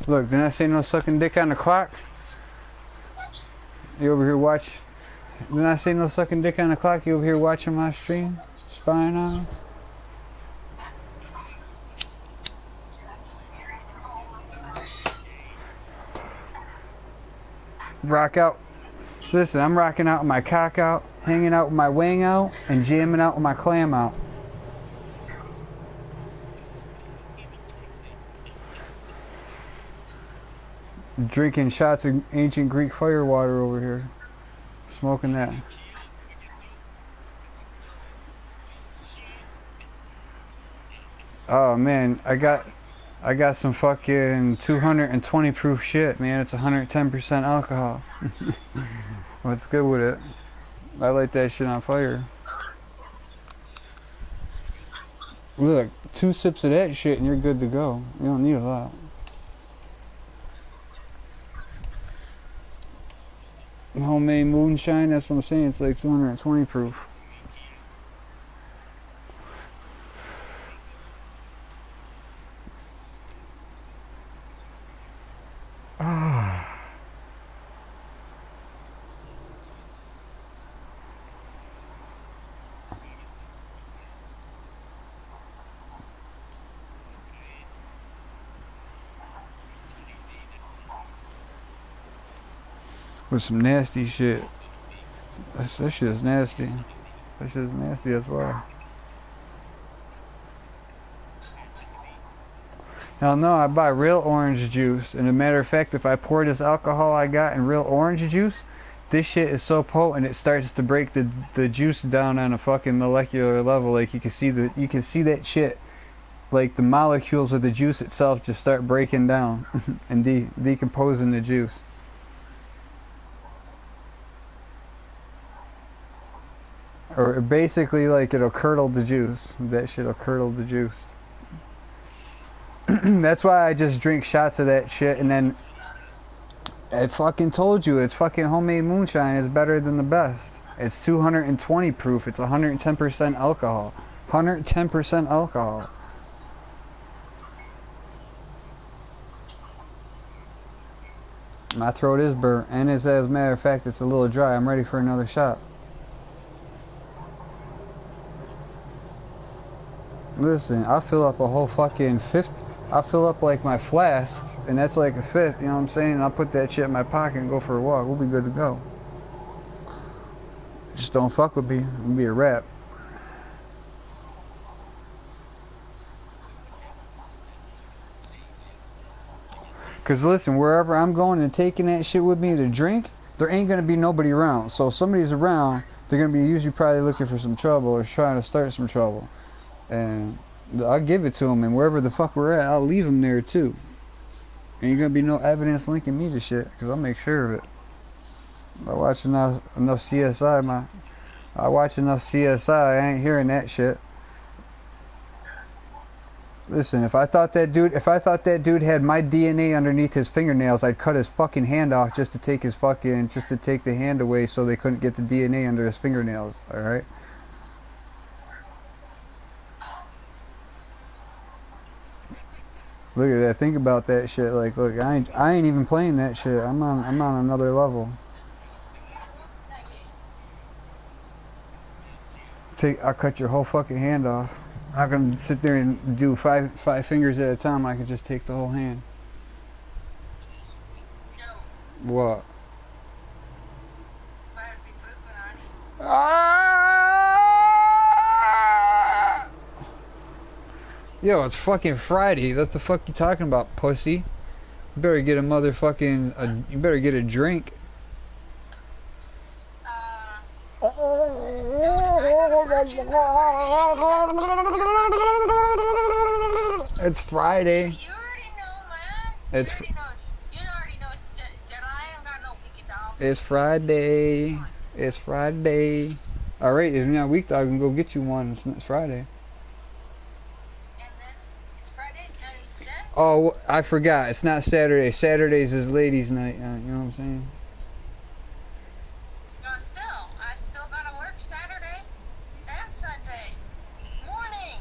Look, didn't I say no sucking dick on the clock? You over here watch. Didn't I say no sucking dick on the clock? You over here watching my stream? Spying on me? Rock out. Listen, I'm rocking out with my cock out, hanging out with my wang out, and jamming out with my clam out. Drinking shots of ancient Greek fire water over here. Smoking that. Oh man, I got some fucking 220 proof shit, man. It's 110% alcohol. What's good with it? I light that shit on fire. Look, 2 sips of that shit and you're good to go. You don't need a lot. Homemade moonshine, that's what I'm saying. It's like 220 proof. With some nasty shit. That shit is nasty. That shit is nasty as well. Hell no, I buy real orange juice. And a matter of fact, if I pour this alcohol I got in real orange juice, this shit is so potent it starts to break the juice down on a fucking molecular level. Like you can see that shit. Like the molecules of the juice itself just start breaking down and decomposing the juice. Or basically, like, it'll curdle the juice. That shit'll curdle the juice. That's why I just drink shots of that shit, and then I fucking told you, it's fucking homemade moonshine is better than the best. It's 220 proof. It's 110% alcohol. 110% alcohol. My throat is burnt, and as a matter of fact, it's a little dry. I'm ready for another shot. Listen, I'll fill up a whole fucking fifth. I'll fill up like my flask, and that's like a fifth, you know what I'm saying? And I'll put that shit in my pocket and go for a walk. We'll be good to go. Just don't fuck with me. It'll be a wrap. Cause listen, wherever I'm going and taking that shit with me to drink, there ain't gonna be nobody around. So if somebody's around, they're gonna be usually probably looking for some trouble or trying to start some trouble. And I'll give it to them, and wherever the fuck we're at, I'll leave them there too. Ain't gonna be no evidence linking me to shit, cause I'll make sure of it. I watch enough CSI, I watch enough CSI. I ain't hearing that shit. Listen, if I thought that dude had my DNA underneath his fingernails, I'd cut his fucking hand off just to take the hand away, so they couldn't get the DNA under his fingernails. All right. Look at that. Think about that shit. Like, look, I ain't even playing that shit. I'm on another level. I'll cut your whole fucking hand off. I'm not gonna sit there and do five fingers at a time. I could just take the whole hand. No. What? Yo, it's fucking Friday. What the fuck you talking about, pussy? You better get a motherfucking... you better get a drink. It's Friday. You already know, man. You already know it's Jedi. I don't got no weekend off. It's Friday. It's Friday. Alright, if you're not weak, I can go get you one. It's Friday. Oh, I forgot. It's not Saturday. Saturdays is ladies' night. You know what I'm saying? I still gotta work Saturday and Sunday morning.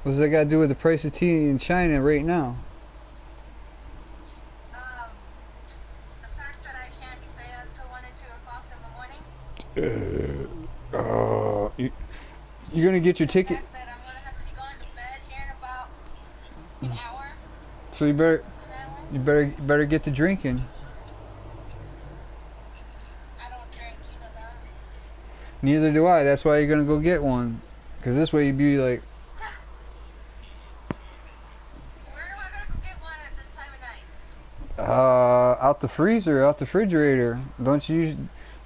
What's that got to do with the price of tea in China right now? You're gonna get your ticket. That I'm gonna have to be going to bed here in about an hour. So you better get to drinking. I don't drink, you know that. Neither do I. That's why you're gonna go get one. Cause this way you'd be like, Where am I gonna go get one at this time of night? out the freezer, out the refrigerator. Don't you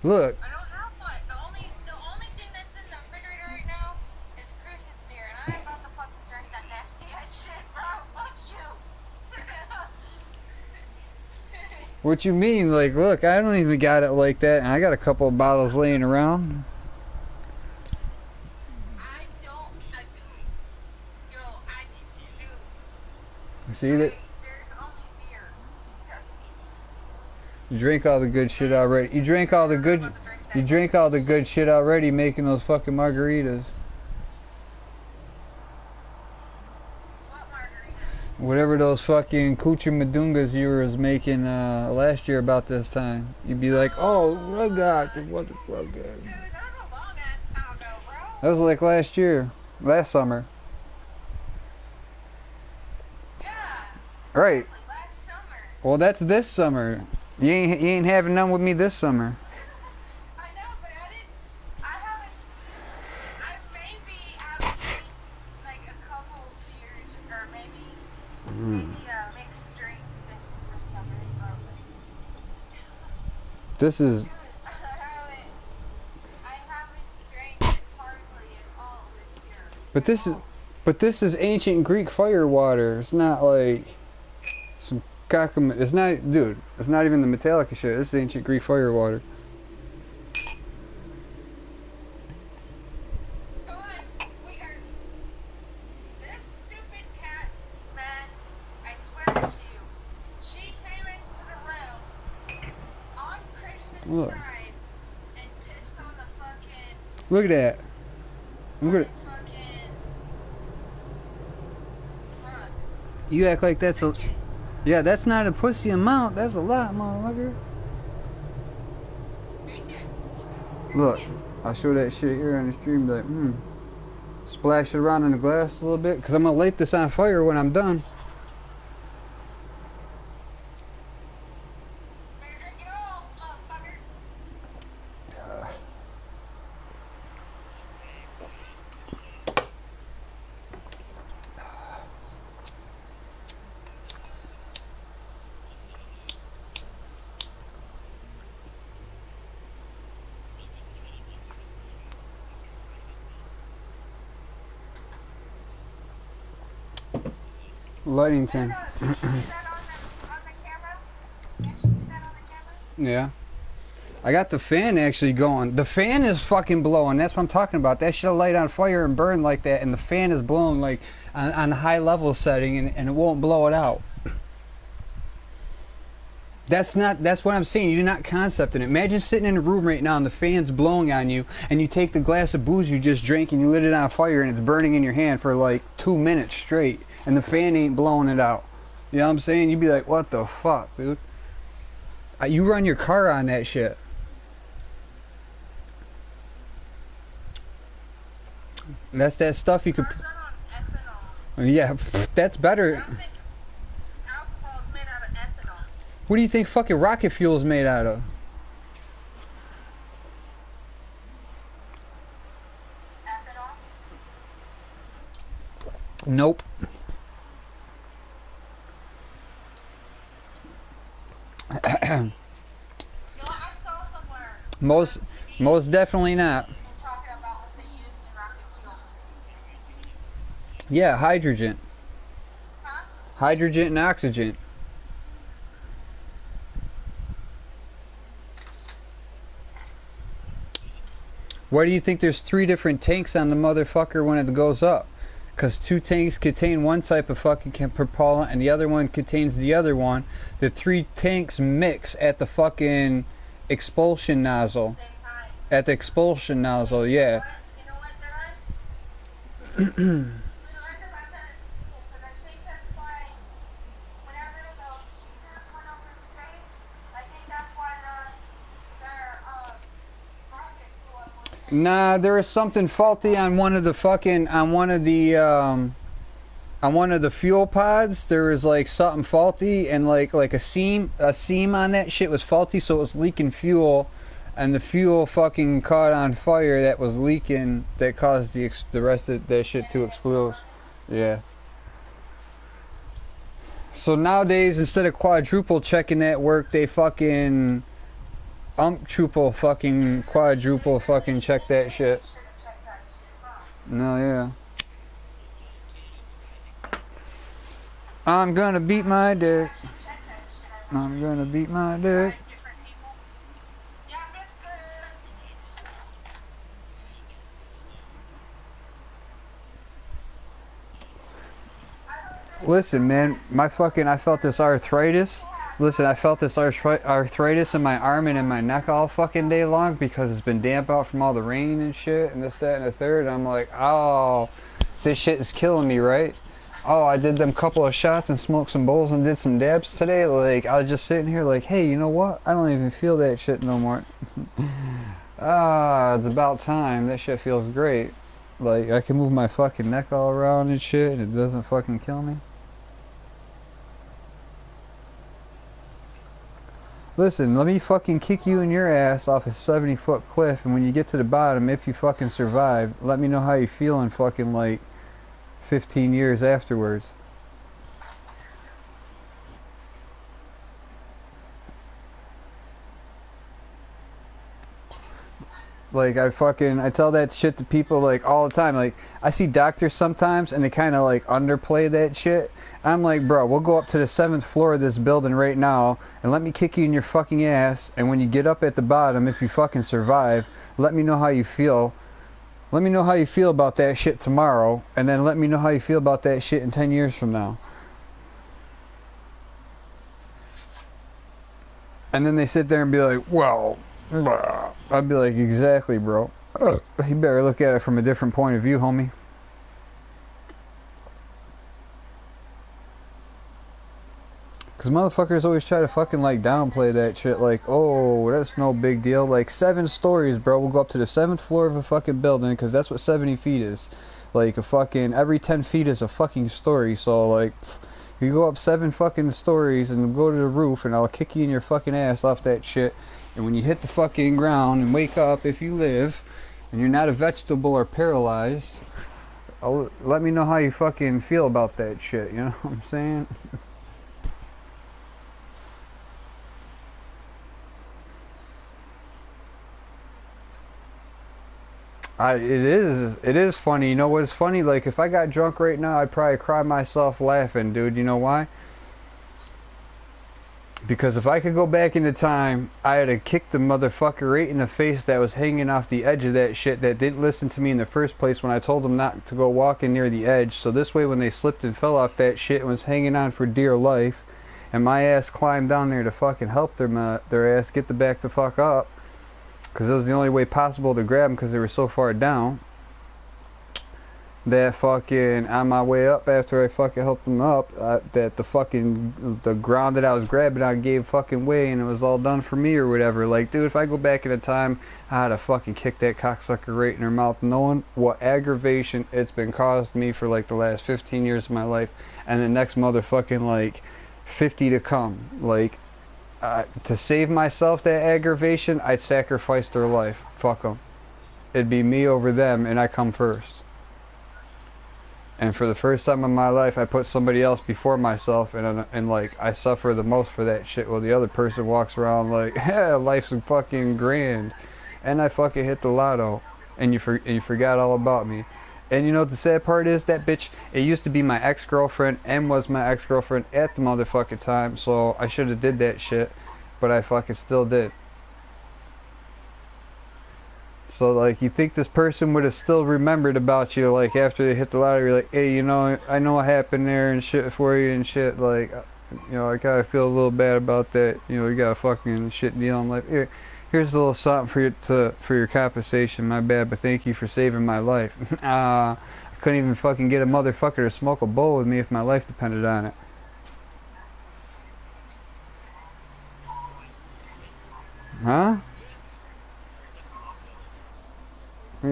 look? I don't have one. The only thing that's in the refrigerator right now is Chris's beer, and I'm about to fucking drink that nasty ass shit, bro. Fuck you. What you mean? Like, look, I don't even got it like that, and I got a couple of bottles laying around. I do. See that? There's only beer. Trust me. You drink all the good shit already. You drank all the good. You drink all the good shit already, making those fucking margaritas. What margaritas? Whatever those fucking Kucha Madungas you was making last year about this time. You'd be like, oh, what got what the fuck? Dude, that was a long ass time ago, bro. That was like last summer. Yeah. Right. Like last summer. Well, that's this summer. You ain't having none with me this summer. I know, but I maybe have seen like a couple beers or maybe a mixed drink this summer probably. This is. Dude, I haven't drank hardly at all this year. But this is ancient Greek fire water. It's not like some cockum. It's not, dude. It's not even the Metallica shit. This is ancient Greek fire water. Come on, squeakers. This stupid cat, man, I swear to you, she came into the room on Chris's Look. drive and pissed on the fucking. Look at that. I'm gonna. This fucking rug. You act like that's a. Drink it. Yeah, that's not a pussy amount. That's a lot, motherfucker. Drink it. Look, I'll show that shit here on the stream. Like, splash it around in the glass a little bit, cause I'm gonna light this on fire when I'm done. Better drink it all, motherfucker. Lightington. Can you see that on the camera? Can't you see that on the camera? Yeah. I got the fan actually going. The fan is fucking blowing. That's what I'm talking about. That shit'll light on fire and burn like that, and the fan is blowing like on high level setting, and it won't blow it out. That's what I'm saying. You're not concepting it. Imagine sitting in a room right now and the fan's blowing on you, and you take the glass of booze you just drank and you lit it on fire and it's burning in your hand for like 2 minutes straight, and the fan ain't blowing it out. You know what I'm saying? You'd be like, what the fuck, dude? You run your car on that shit. That's that stuff you could. Cars run on ethanol. Yeah, that's I better. don't think alcohol is made out of ethanol. What do you think fucking rocket fuel is made out of? Ethanol? Nope. You know what? I saw somewhere most on TV most definitely not. and talking about what they use in rocket fuel. Yeah, hydrogen. Huh? Hydrogen and oxygen. Why do you think there's 3 different tanks on the motherfucker when it goes up? Because 2 tanks contain one type of fucking propellant and the other one contains the other one. The 3 tanks mix at the fucking expulsion nozzle. Same time. At the expulsion nozzle, yeah. You know what, Jedi? We learned about that in school, because I think that's why whenever those teachers went over the tapes, I think that's why their rocket blew up was Nah, there was something faulty on one of the fucking on one of the fuel pods. There was like something faulty, and like a seam on that shit was faulty, so it was leaking fuel, and the fuel fucking caught on fire that was leaking, that caused the rest of that shit to explode. Yeah. So nowadays, instead of quadruple checking that work, they fucking triple fucking quadruple fucking check that shit. No, yeah. I'm gonna beat my dick. I'm gonna beat my dick. Listen, man, I felt this arthritis. Listen, I felt this arthritis in my arm and in my neck all fucking day long because it's been damp out from all the rain and shit and this, that, and the third. I'm like, oh, this shit is killing me, right? Oh, I did them couple of shots and smoked some bowls and did some dabs today. Like, I was just sitting here like, hey, you know what? I don't even feel that shit no more. Ah, it's about time. That shit feels great. Like, I can move my fucking neck all around and shit and it doesn't fucking kill me. Listen, let me fucking kick you in your ass off a 70-foot cliff, and when you get to the bottom, if you fucking survive, let me know how you feel in fucking like 15 years afterwards. Like, I tell that shit to people like all the time. Like, I see doctors sometimes and they kind of like underplay that shit. I'm like, bro, we'll go up to the 7th floor of this building right now and let me kick you in your fucking ass. And when you get up at the bottom, if you fucking survive, let me know how you feel. Let me know how you feel about that shit tomorrow. And then let me know how you feel about that shit in 10 years from now. And then they sit there and be like, well, I'd be like, exactly, bro. You better look at it from a different point of view, homie. Because motherfuckers always try to fucking like downplay that shit. Like, oh, that's no big deal. Like, 7 stories, bro. We'll go up to the 7th floor of a fucking building because that's what 70 feet is. Like, a fucking, every 10 feet is a fucking story. So, like, you go up 7 fucking stories and go to the roof and I'll kick you in your fucking ass off that shit. And when you hit the fucking ground and wake up, if you live, and you're not a vegetable or paralyzed, let me know how you fucking feel about that shit, you know what I'm saying? It is funny. You know what's funny? Like, if I got drunk right now, I'd probably cry myself laughing, dude. You know why? Because if I could go back into time, I'd have kicked the motherfucker right in the face that was hanging off the edge of that shit that didn't listen to me in the first place when I told them not to go walking near the edge. So this way when they slipped and fell off that shit and was hanging on for dear life, and my ass climbed down there to fucking help their ass get the back the fuck up, because it was the only way possible to grab them because they were so far down. That fucking, on my way up after I fucking helped them up, that the ground that I was grabbing I gave fucking way and it was all done for me or whatever. Like, dude, if I go back in a time, I'd have fucking kicked that cocksucker right in her mouth, knowing what aggravation it's been caused me for like the last 15 years of my life and the next motherfucking like 50 to come. Like, to save myself that aggravation, I'd sacrifice their life. Fuck them. It'd be me over them and I come first. And for the first time in my life, I put somebody else before myself, and like, I suffer the most for that shit, while the other person walks around like, yeah, life's fucking grand, and I fucking hit the lotto, and you forgot all about me. And you know what the sad part is? That bitch, it used to be my ex-girlfriend, and was my ex-girlfriend at the motherfucking time, so I should have did that shit, but I fucking still did. So, like, you think this person would have still remembered about you, like, after they hit the lottery, like, hey, you know, I know what happened there and shit for you and shit, like, you know, I gotta feel a little bad about that, you know, you got a fucking shit deal in life. Here's a little something for your compensation, my bad, but thank you for saving my life. I couldn't even fucking get a motherfucker to smoke a bowl with me if my life depended on it. Huh?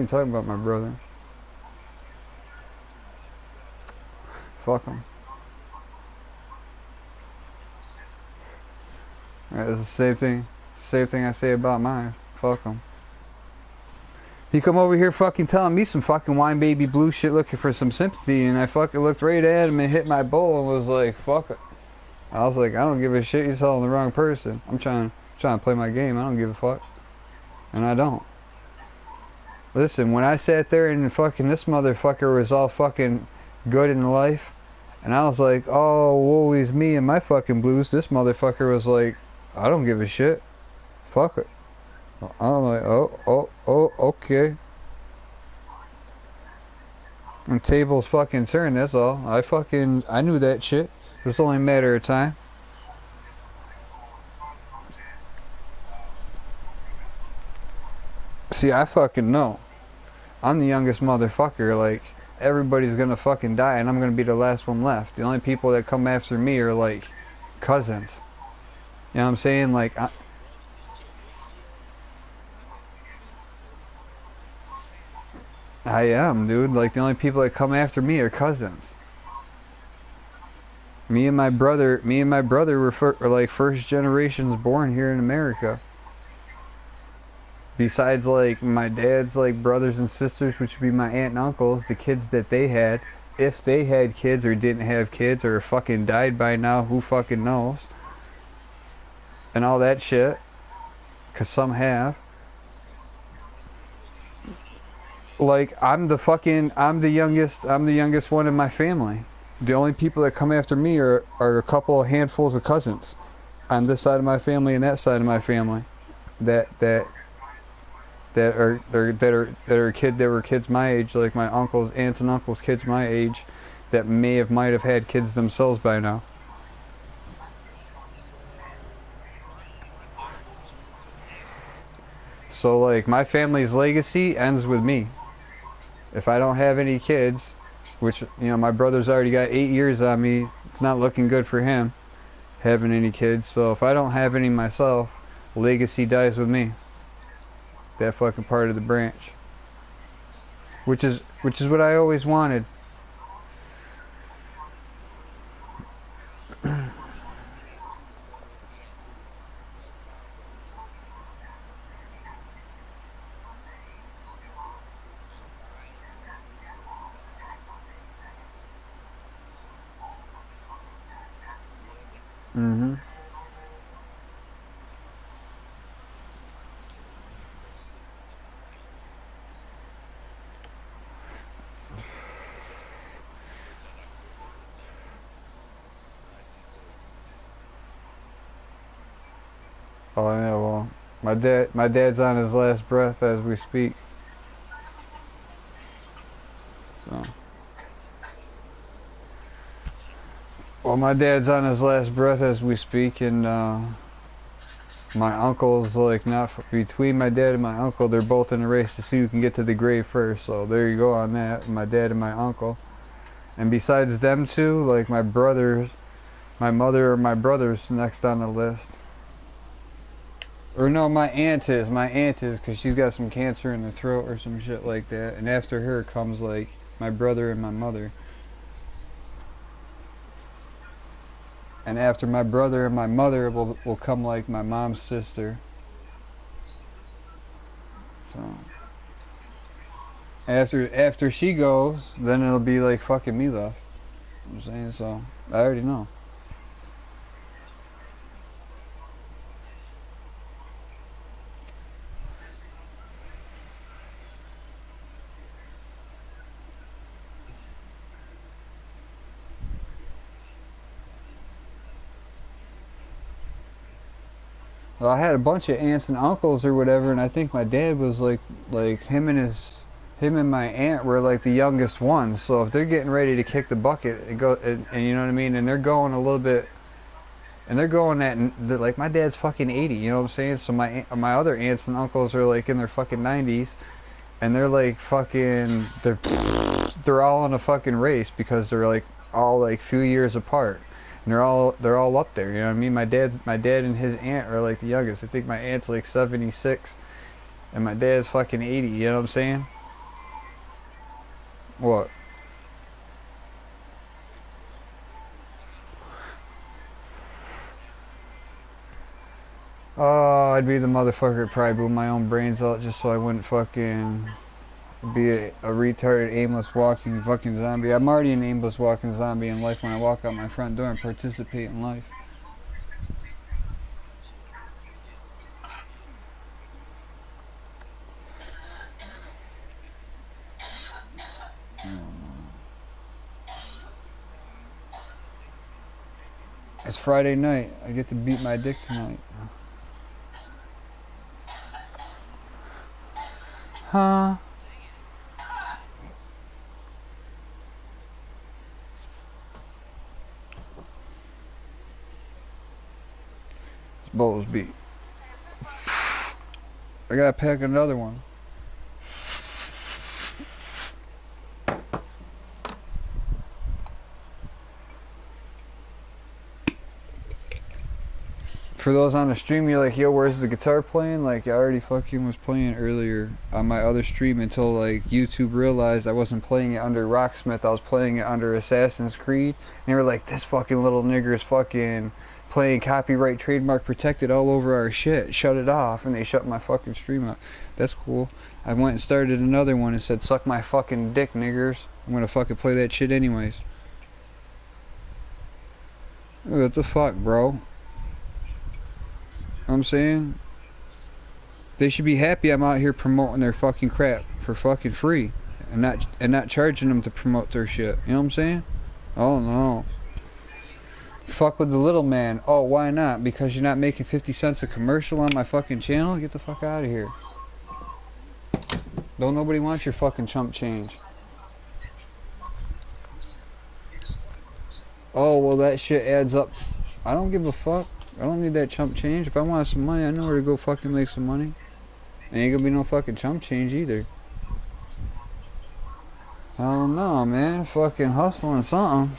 ain't talking about my brother. Fuck him. It's the same thing. Same thing I say about mine. Fuck him. He come over here fucking telling me some fucking wine baby blue shit looking for some sympathy, and I fucking looked right at him and hit my bowl and was like, fuck it. I was like, I don't give a shit, you're telling the wrong person. I'm trying to play my game, I don't give a fuck. And I don't. Listen, when I sat there and fucking this motherfucker was all fucking good in life, and I was like, oh, woe is me and my fucking blues, this motherfucker was like, I don't give a shit. Fuck it. I'm like, oh, okay. And tables fucking turn, that's all. I knew that shit. It was only a matter of time. See, I fucking know. I'm the youngest motherfucker, like, everybody's gonna fucking die and I'm gonna be the last one left. The only people that come after me are, like, cousins. You know what I'm saying? Like, I am, dude. Like, the only people that come after me are cousins. Me and my brother were like first generations born here in America. Besides, like, my dad's, like, brothers and sisters, which would be my aunt and uncles, the kids that they had, if they had kids or didn't have kids or fucking died by now, who fucking knows? And all that shit. 'Cause some have. Like, I'm the youngest one in my family. The only people that come after me are a couple of handfuls of cousins on this side of my family and that side of my family that were kids my age, like my aunts and uncles, kids my age, that might have had kids themselves by now. So, like, my family's legacy ends with me. If I don't have any kids, which, you know, my brother's already got 8 years on me, it's not looking good for him having any kids. So if I don't have any myself, legacy dies with me. That fucking part of the branch. Which is what I always wanted. Mm-hmm. Oh yeah, well, my dad's on his last breath as we speak. So, well, my dad's on his last breath as we speak, and my uncle's like not between my dad and my uncle. They're both in a race to see who can get to the grave first. So there you go on that. My dad and my uncle. And besides them two, like my brothers, my mother or my brother's next on the list. Or no, my aunt is because she's got some cancer in the throat or some shit like that. And after her comes like my brother and my mother. And after my brother and my mother will come like my mom's sister. So after she goes, then it'll be like fucking me left. I'm saying, so I already know. Well, I had a bunch of aunts and uncles or whatever, and I think my dad was like him and my aunt were like the youngest ones. So if they're getting ready to kick the bucket and go, and you know what I mean, and they're going a little bit, and they're going at like my dad's fucking 80, you know what I'm saying? So my other aunts and uncles are like in their fucking 90s, and they're like fucking they're all in a fucking race because they're like all like few years apart. And they're all up there, you know what I mean? My dad and his aunt are like the youngest. I think my aunt's like 76 and my dad's fucking 80, you know what I'm saying? What? Oh, I'd be the motherfucker that probably blew my own brains out just so I wouldn't fucking be a retarded, aimless walking fucking zombie. I'm already an aimless walking zombie in life when I walk out my front door and participate in life. It's Friday night. I get to beat my dick tonight. Huh? This bowl's beat. I gotta pack another one. For those on the stream, you're like, yo, where's the guitar playing? Like, I already fucking was playing earlier on my other stream until, like, YouTube realized I wasn't playing it under Rocksmith. I was playing it under Assassin's Creed. And they were like, this fucking little nigger is fucking playing copyright trademark protected all over our shit. Shut it off. And they shut my fucking stream up. That's cool. I went and started another one and said, suck my fucking dick, niggers. I'm gonna fucking play that shit anyways. What the fuck, bro? I'm saying they should be happy I'm out here promoting their fucking crap for fucking free and not charging them to promote their shit. You know what I'm saying? Oh no. Fuck with the little man. Oh, why not? Because you're not making 50 cents a commercial on my fucking channel? Get the fuck out of here. Don't nobody want your fucking chump change. Oh, well that shit adds up. I don't give a fuck. I don't need that chump change. If I want some money, I know where to go fucking make some money. Ain't gonna be no fucking chump change either. I don't know, man. Fucking hustling something.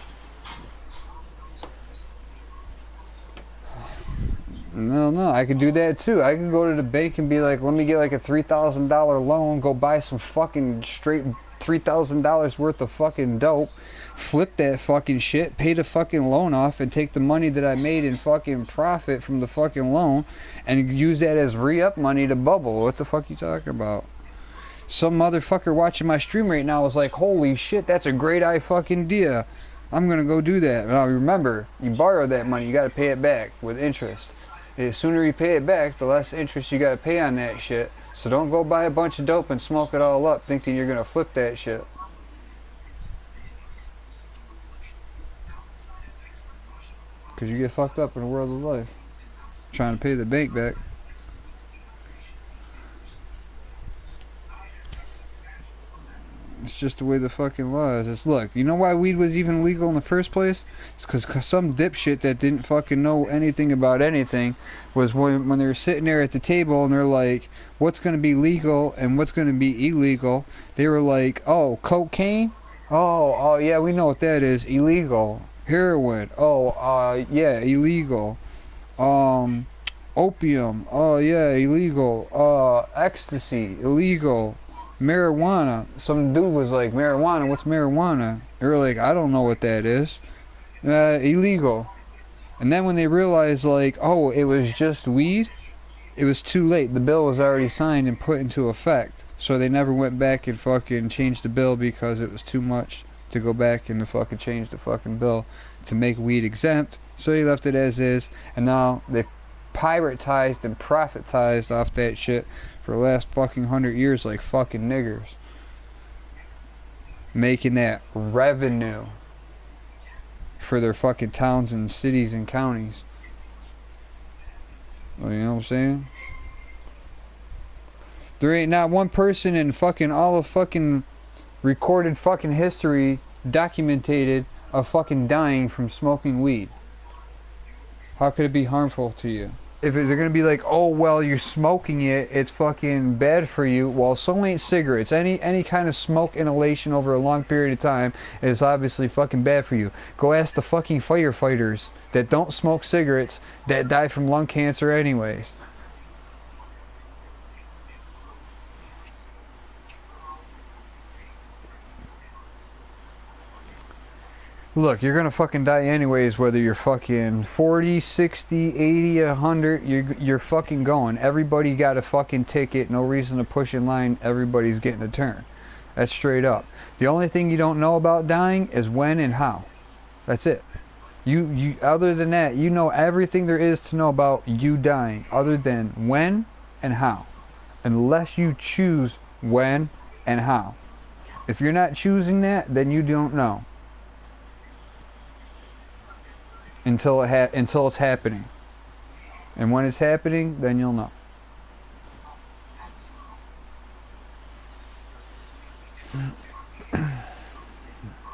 No, I could do that too. I could go to the bank and be like, let me get like a $3,000 loan, go buy some fucking straight $3,000 worth of fucking dope, flip that fucking shit, pay the fucking loan off, and take the money that I made in fucking profit from the fucking loan and use that as re-up money to bubble. What the fuck you talking about? Some motherfucker watching my stream right now is like, holy shit, that's a great fucking idea. I'm gonna go do that. Now remember, you borrow that money, you gotta pay it back with interest. The sooner you pay it back, the less interest you gotta pay on that shit. So don't go buy a bunch of dope and smoke it all up thinking you're gonna flip that shit. Cause you get fucked up in the world of life. Trying to pay the bank back. It's just the way the fucking law is. It's, look, you know why weed was even legal in the first place? It's because some dipshit that didn't fucking know anything about anything was when they were sitting there at the table and they're like, what's going to be legal and what's going to be illegal? They were like, oh, cocaine? Oh, yeah, we know what that is. Illegal. Heroin. Oh, yeah, illegal. Opium. Oh, yeah, illegal. Ecstasy. Illegal. Marijuana. Some dude was like, marijuana, what's marijuana? They were like, I don't know what that is. Illegal. And then when they realized, like, oh, it was just weed, it was too late. The bill was already signed and put into effect. So they never went back and fucking changed the bill because it was too much to go back and to fucking change the fucking bill to make weed exempt. So they left it as is, and now they piratized and profitized off that shit for the last fucking 100 years like fucking niggers. Making that revenue for their fucking towns and cities and counties. Well, you know what I'm saying? There ain't not one person in fucking all of fucking recorded fucking history documented of fucking dying from smoking weed. How could it be harmful to you? If they're gonna be like, oh well, you're smoking it, it's fucking bad for you. Well, so ain't cigarettes. Any kind of smoke inhalation over a long period of time is obviously fucking bad for you. Go ask the fucking firefighters that don't smoke cigarettes that die from lung cancer anyways. Look, you're gonna fucking die anyways, whether you're fucking 40, 60, 80, 100, you're fucking going. Everybody got a fucking ticket, no reason to push in line, everybody's getting a turn. That's straight up. The only thing you don't know about dying is when and how. That's it. You other than that, you know everything there is to know about you dying, other than when and how. Unless you choose when and how. If you're not choosing that, then you don't know. Until it's happening. And when it's happening, then you'll know.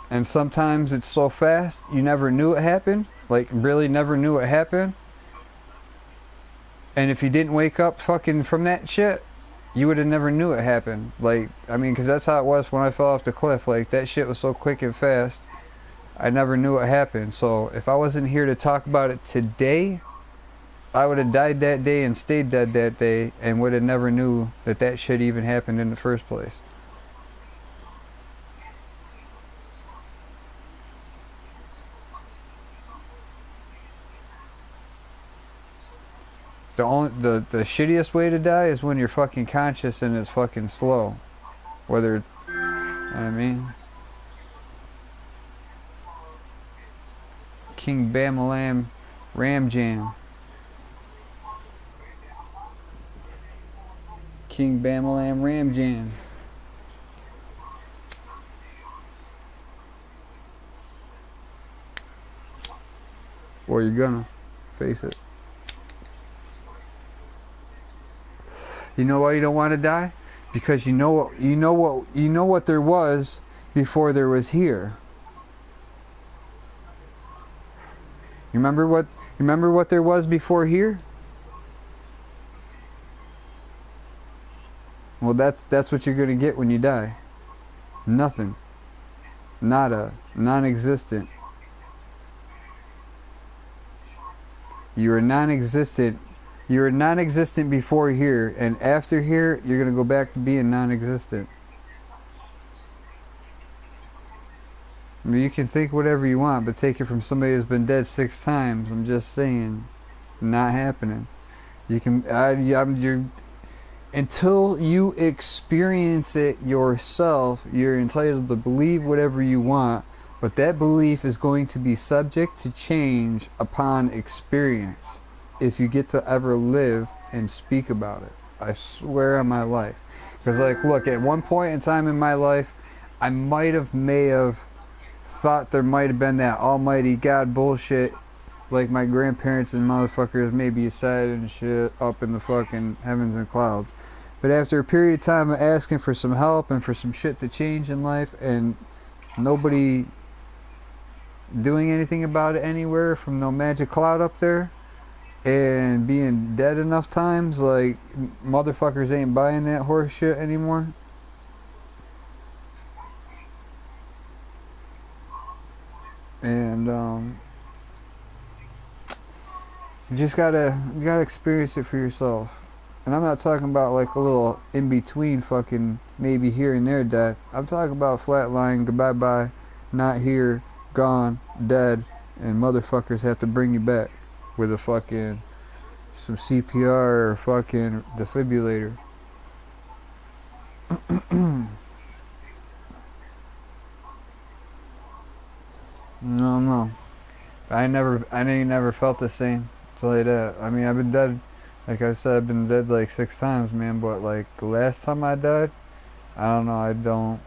And sometimes it's so fast, you never knew it happened. Like, really never knew it happened. And if you didn't wake up fucking from that shit, you would have never knew it happened. Like, I mean, because that's how it was when I fell off the cliff. Like, that shit was so quick and fast, I never knew it happened. So, if I wasn't here to talk about it today, I would have died that day and stayed dead that day and would have never knew that that shit even happened in the first place. The shittiest way to die is when you're fucking conscious and it's fucking slow. Whether, I mean, King Bamalam Ram Jam. King Bamalam Ram Jam. Or you're gonna face it. You know why you don't want to die? Because you know what there was before there was here. You remember what there was before here? Well, that's what you're going to get when you die. Nothing. Nada. Non-existent. You are non-existent. You were non-existent before here, and after here, you're going to go back to being non-existent. I mean, you can think whatever you want, but take it from somebody who's been dead 6 times. I'm just saying, not happening. You can, until you experience it yourself, you're entitled to believe whatever you want, but that belief is going to be subject to change upon experience. If you get to ever live and speak about it, I swear on my life. Because, like, look, at one point in time in my life, I may have thought there might have been that almighty God bullshit, like my grandparents and motherfuckers maybe said and shit up in the fucking heavens and clouds. But after a period of time of asking for some help and for some shit to change in life, and nobody doing anything about it anywhere from no magic cloud up there, and being dead enough times, like, motherfuckers ain't buying that horse shit anymore. And you just gotta experience it for yourself. And I'm not talking about like a little in between fucking maybe here and there death. I'm talking about flatline, goodbye bye, not here, gone, dead, and motherfuckers have to bring you back with a fucking some CPR or fucking defibrillator. No. I ain't never felt the same. I'll tell you that. I mean, I've been dead, like I said, I've been dead like 6 times, man, but like the last time I died, I don't know,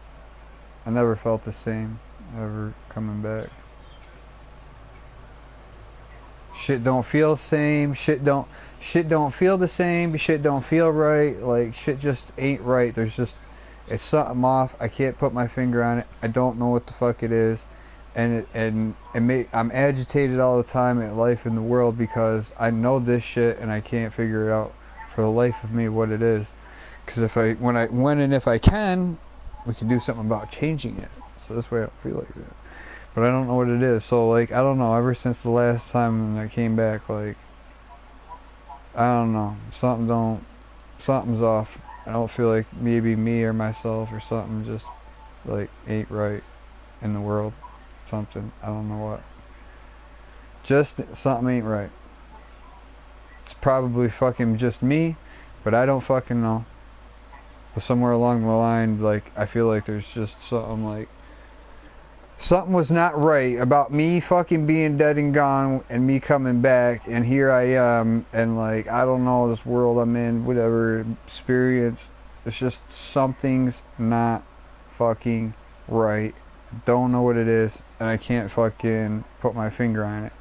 I never felt the same ever coming back. Shit don't feel the same, shit don't feel the same, shit don't feel right, like shit just ain't right. It's something off. I can't put my finger on it. I don't know what the fuck it is. And I'm agitated all the time in life in the world because I know this shit and I can't figure it out for the life of me what it is. Because when and if I can, we can do something about changing it. So this way I don't feel like that. But I don't know what it is. So like I don't know. Ever since the last time I came back, like I don't know. Something's off. I don't feel like maybe me or myself or something just like ain't right in the world. something. I don't know what. Just something ain't right. It's probably fucking just me, but I don't fucking know. But somewhere along the line, like, I feel like there's just something like, something was not right about me fucking being dead and gone and me coming back, and here I am, and like, I don't know, this world I'm in, whatever experience, it's just something's not fucking right. Don't know what it is, and I can't fucking put my finger on it.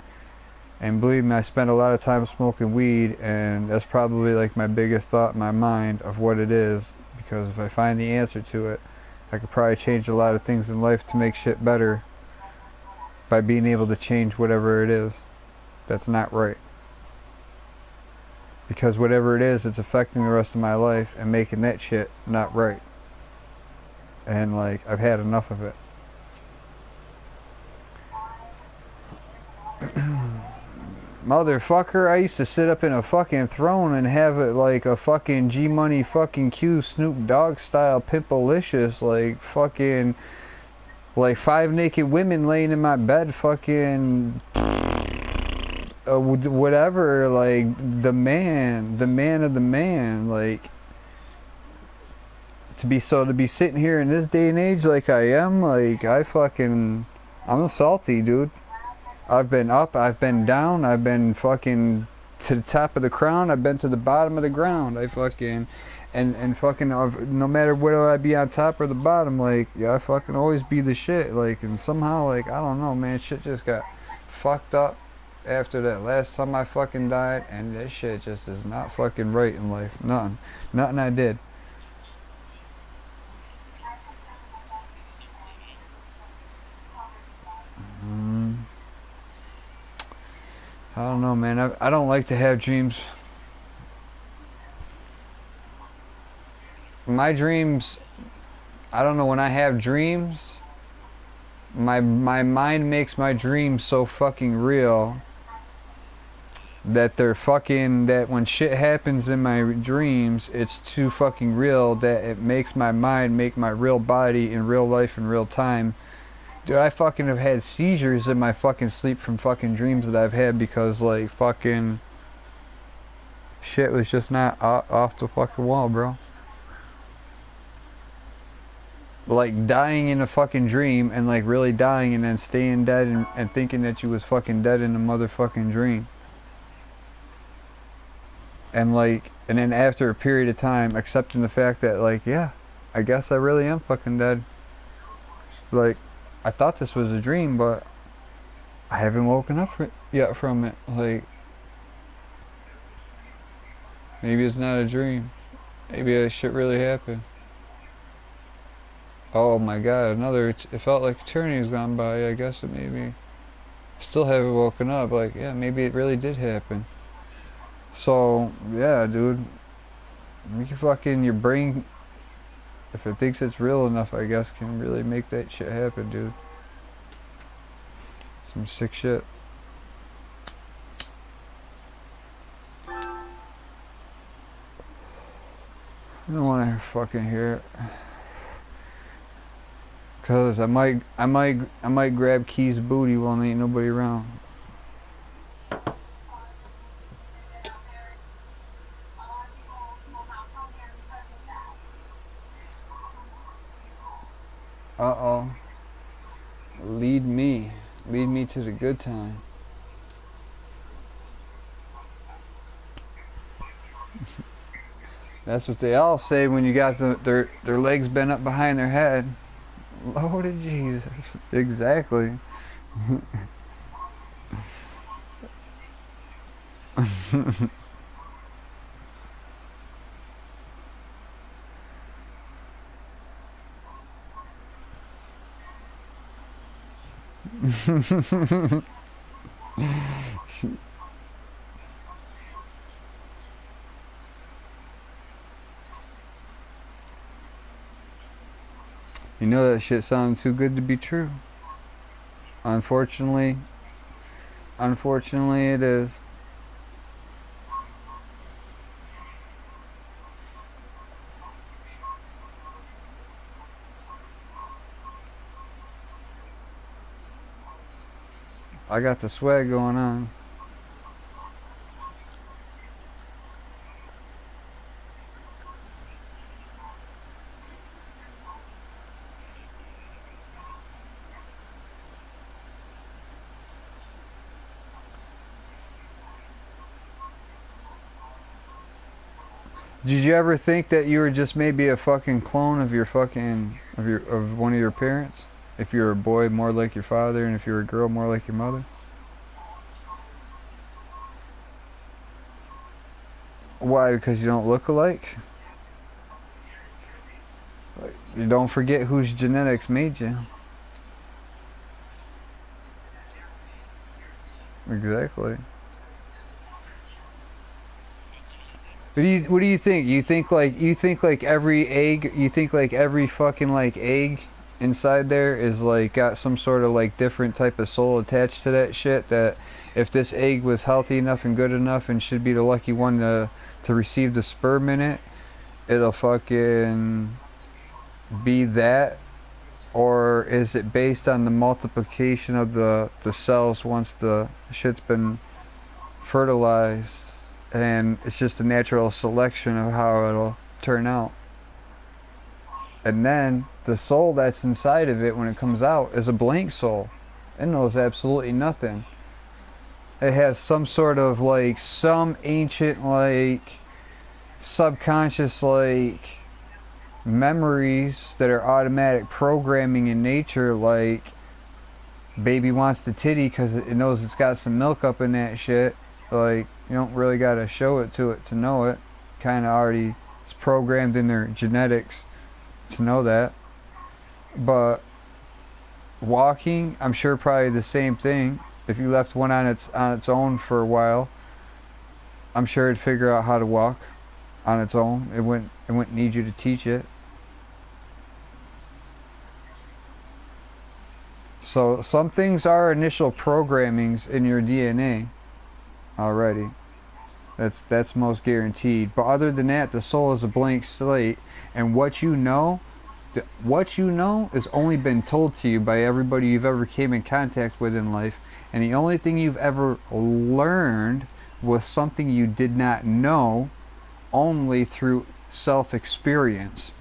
And believe me, I spend a lot of time smoking weed, and that's probably like my biggest thought in my mind of what it is, because if I find the answer to it, I could probably change a lot of things in life to make shit better by being able to change whatever it is that's not right. Because whatever it is, it's affecting the rest of my life and making that shit not right. And like, I've had enough of it. Motherfucker, I used to sit up in a fucking throne and have it like a fucking G Money fucking Q Snoop Dogg style Pimpalicious, like fucking, like 5 naked women laying in my bed, fucking whatever, like the man of the man, like to be sitting here in this day and age like I am, like I'm salty, dude. I've been up, I've been down, I've been fucking to the top of the crown, I've been to the bottom of the ground. I fucking, and fucking, no matter whether I be on top or the bottom, like, yeah, I fucking always be the shit, like, and somehow, like, I don't know, man, shit just got fucked up after that last time I fucking died, and this shit just is not fucking right in life. Nothing I did. I don't know, man. I don't like to have dreams. My dreams, I don't know, when I have dreams, my mind makes my dreams so fucking real that they're fucking, that when shit happens in my dreams, it's too fucking real that it makes my mind make my real body in real life in real time. Dude, I fucking have had seizures in my fucking sleep from fucking dreams that I've had because, like, fucking shit was just not off the fucking wall, bro. Like, dying in a fucking dream and, like, really dying and then staying dead and thinking that you was fucking dead in a motherfucking dream. And, like, and then after a period of time, accepting the fact that, like, yeah, I guess I really am fucking dead. Like, I thought this was a dream, but I haven't woken up yet from it. Like, maybe it's not a dream. Maybe that shit really happened. Oh my god, it felt like eternity's gone by. I guess it maybe. Still haven't woken up. Like, yeah, maybe it really did happen. So, yeah, dude. You can fucking, your brain, if it thinks it's real enough, I guess, can really make that shit happen, dude. Some sick shit. I don't want to fucking hear it. Cause I might grab Key's booty while there ain't nobody around. Uh-oh. Lead me to the good time. That's what they all say when you got their legs bent up behind their head. Lord of Jesus. Exactly. You know that shit sounds too good to be true. Unfortunately it is. I got the swag going on. Did you ever think that you were just maybe a fucking clone of your fucking of one of your parents? If you're a boy, more like your father, and if you're a girl, more like your mother? Why? Because you don't look alike? You don't forget whose genetics made you. Exactly. What do you think? You think like every egg, you think like every fucking like egg inside there is like got some sort of like different type of soul attached to that shit, that if this egg was healthy enough and good enough and should be the lucky one to receive the sperm in it, it'll fucking be that? Or is it based on the multiplication of the cells once the shit's been fertilized, and it's just a natural selection of how it'll turn out? And then the soul that's inside of it when it comes out is a blank soul. It knows absolutely nothing. It has some sort of like some ancient like subconscious like memories that are automatic programming in nature, like baby wants the titty because it knows it's got some milk up in that shit. Like, you don't really gotta show it to know it. Kind of already, it's programmed in their genetics to know that. But walking, I'm sure probably the same thing. If you left one on its own for a while, I'm sure it'd figure out how to walk on its own. It wouldn't need you to teach it. So some things are initial programmings in your DNA already. That's most guaranteed. But other than that, the soul is a blank slate, and what you know has only been told to you by everybody you've ever came in contact with in life, and the only thing you've ever learned was something you did not know, only through self-experience.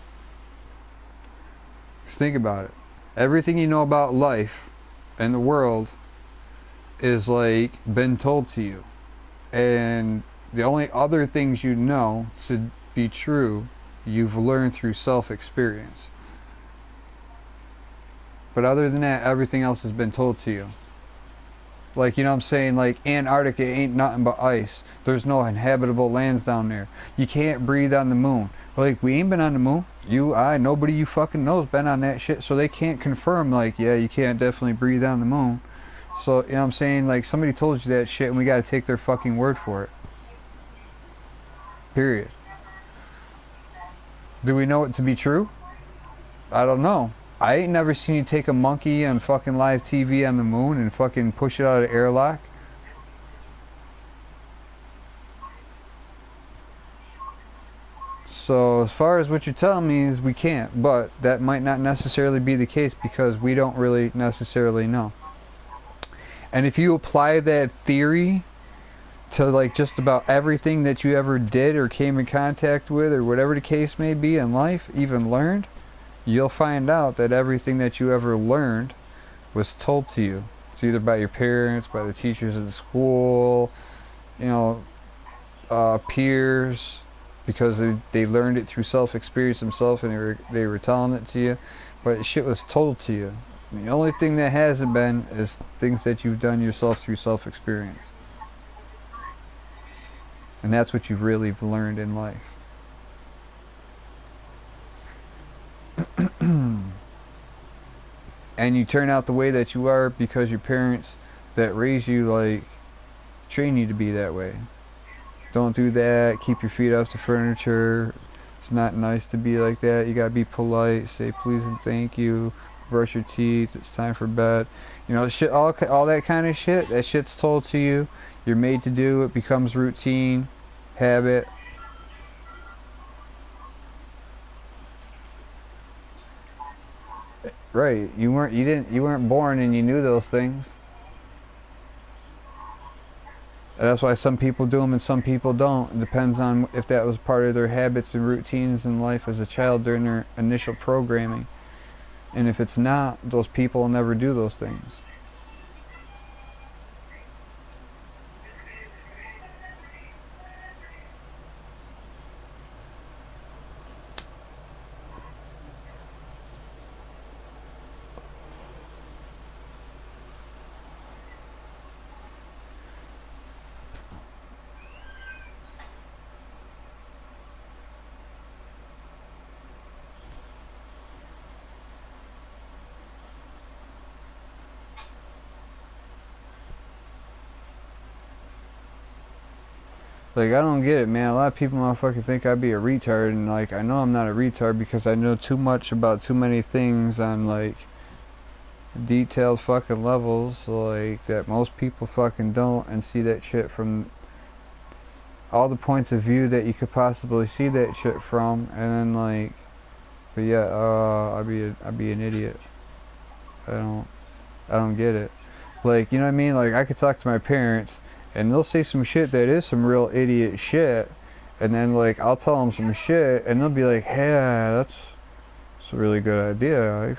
Just think about it. Everything you know about life and the world is like been told to you, and the only other things you know to be true you've learned through self-experience. But other than that, everything else has been told to you. Like, you know what I'm saying? Like, Antarctica ain't nothing but ice. There's no inhabitable lands down there. You can't breathe on the moon. Like, we ain't been on the moon. You, I, nobody you fucking knows been on that shit. So they can't confirm, like, yeah, you can't definitely breathe on the moon. So, you know what I'm saying? Like, somebody told you that shit and we gotta take their fucking word for it. Period. Do we know it to be true? I don't know. I ain't never seen you take a monkey on fucking live TV on the moon and fucking push it out of the airlock. So as far as what you're telling me is we can't, but that might not necessarily be the case because we don't really necessarily know. And if you apply that theory to like just about everything that you ever did or came in contact with or whatever the case may be in life, even learned, you'll find out that everything that you ever learned was told to you. It's either by your parents, by the teachers at the school, you know, peers, because they learned it through self-experience themselves and they were telling it to you. But shit was told to you. And the only thing that hasn't been is things that you've done yourself through self-experience. And that's what you've really learned in life. And you turn out the way that you are because your parents that raised you like train you to be that way. Don't do that. Keep your feet off the furniture. It's not nice to be like that. You gotta be polite. Say please and thank you. Brush your teeth. It's time for bed. You know, shit. All that kind of shit. That shit's told to you. You're made to do. It becomes routine, habit. Right. You weren't born and you knew those things. And that's why some people do them and some people don't. It depends on if that was part of their habits and routines in life as a child during their initial programming. And if it's not, those people will never do those things. Like, I don't get it, man. A lot of people motherfucking think I'd be a retard, and like, I know I'm not a retard because I know too much about too many things on like detailed fucking levels, like that most people fucking don't, and see that shit from all the points of view that you could possibly see that shit from, and then like, but yeah, I'd be an idiot. I don't get it. Like, you know what I mean? Like, I could talk to my parents, and they'll say some shit that is some real idiot shit, and then like I'll tell them some shit, and they'll be like, "Hey, that's a really good idea."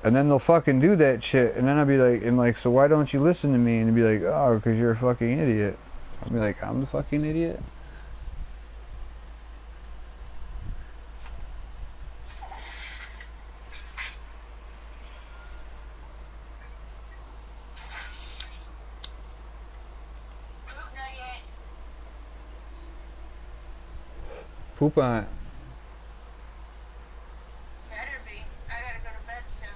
And then they'll fucking do that shit, and then I'll be like, and like, so why don't you listen to me? And they'll be like, "Oh, because you're a fucking idiot." I'll be like, "I'm the fucking idiot?" Poop on it. Better be. I gotta go to bed soon.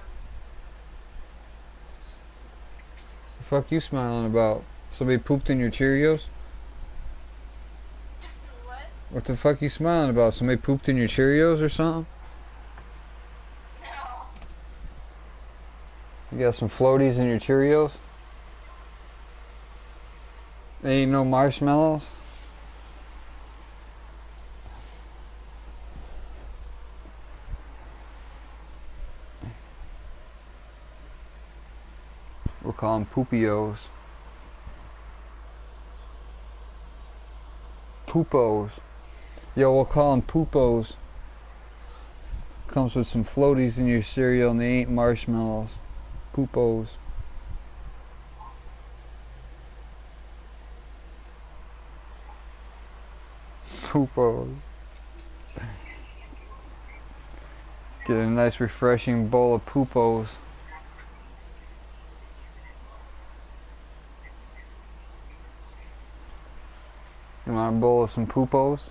The fuck you smiling about? Somebody pooped in your Cheerios? What? What the fuck you smiling about? Somebody pooped in your Cheerios or something? No. You got some floaties in your Cheerios? There ain't no marshmallows? We'll call them poopios. Poopos. Yo, we'll call them poopos. Comes with some floaties in your cereal and they ain't marshmallows. Poopos. Poopos. Get a nice refreshing bowl of poopos. You want a bowl of some poopos?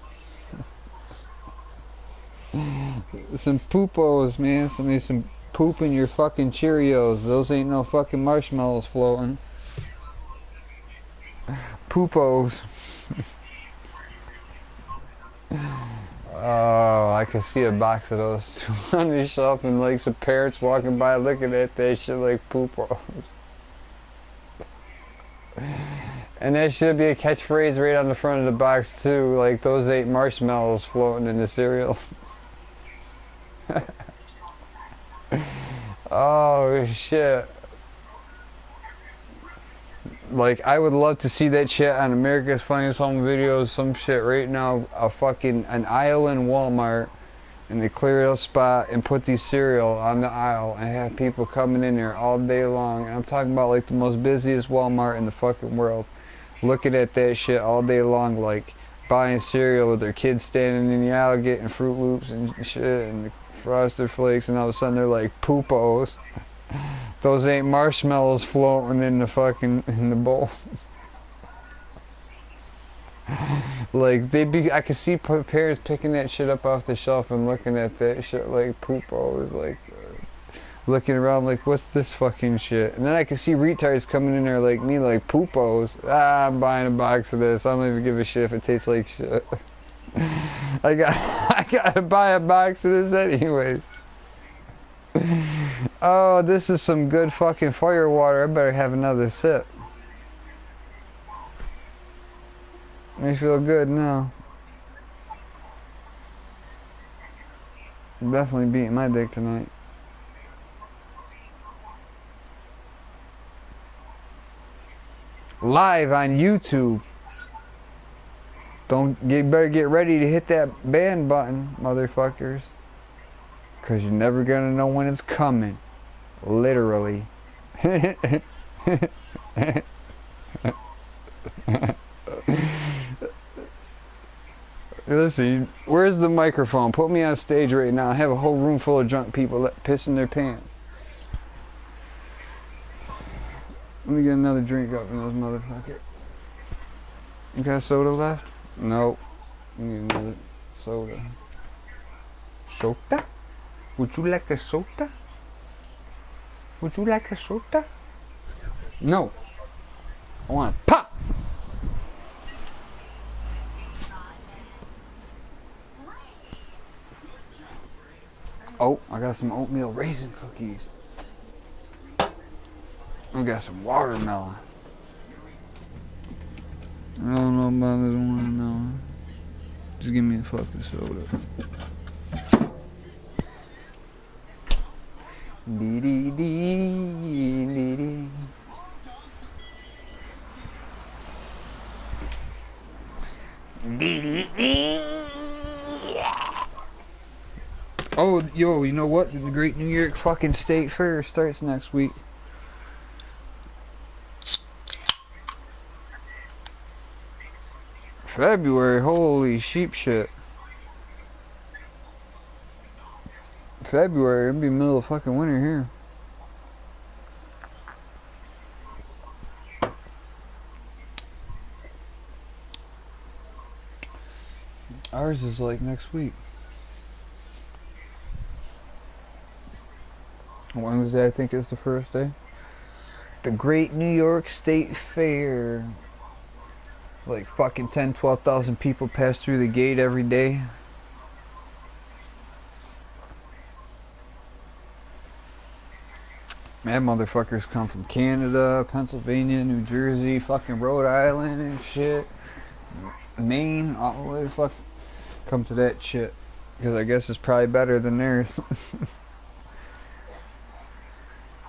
Some poopos, man. Some poop in your fucking Cheerios. Those ain't no fucking marshmallows floating. Poopos. Oh, I can see a box of those too on the shelf, and like some parents walking by looking at that shit like poopos. And that should be a catchphrase right on the front of the box too, like those ain't marshmallows floating in the cereal. Oh shit. Like, I would love to see that shit on America's Funniest Home Videos, some shit right now, an aisle in Walmart, and they clear a spot and put these cereal on the aisle and have people coming in there all day long. And I'm talking about like the most busiest Walmart in the fucking world, looking at that shit all day long, like buying cereal with their kids standing in the aisle getting Fruit Loops and shit and Frosted Flakes, and all of a sudden they're like poopos. Those ain't marshmallows floating in the bowl. Like I could see parents picking that shit up off the shelf and looking at that shit like poopos, like looking around like, what's this fucking shit? And then I could see retards coming in there like me, like poopos. I'm buying a box of this. I don't even give a shit if it tastes like shit. I gotta buy a box of this anyways. Oh, this is some good fucking fire water. I better have another sip. Makes me feel good now. I'm definitely beating my dick tonight. live on YouTube. Better get ready to hit that ban button, motherfuckers. Cause you're never gonna know when it's coming. Literally. Listen, where's the microphone? Put me on stage right now. I have a whole room full of drunk people pissing their pants. Let me get another drink up in those motherfuckers. You got soda left? Nope. You need another soda. Soda? Would you like a soda? Would you like a soda? No. I want a pop. Oh, I got some oatmeal raisin cookies. I got some watermelon. I don't know about this watermelon. Just give me a fucking soda. Dee dee dee dee dee. Dee dee dee. Oh, yo, you know what? The Great New York fucking State Fair starts next week. February, holy sheep shit. February, it'll be middle of fucking winter here. Ours is like next week. Wednesday, I think, is the first day. The Great New York State Fair. Like fucking 12,000 people pass through the gate every day. Mad motherfuckers come from Canada, Pennsylvania, New Jersey, fucking Rhode Island and shit. Maine, all the way to fuck. Come to that shit. Because I guess it's probably better than theirs.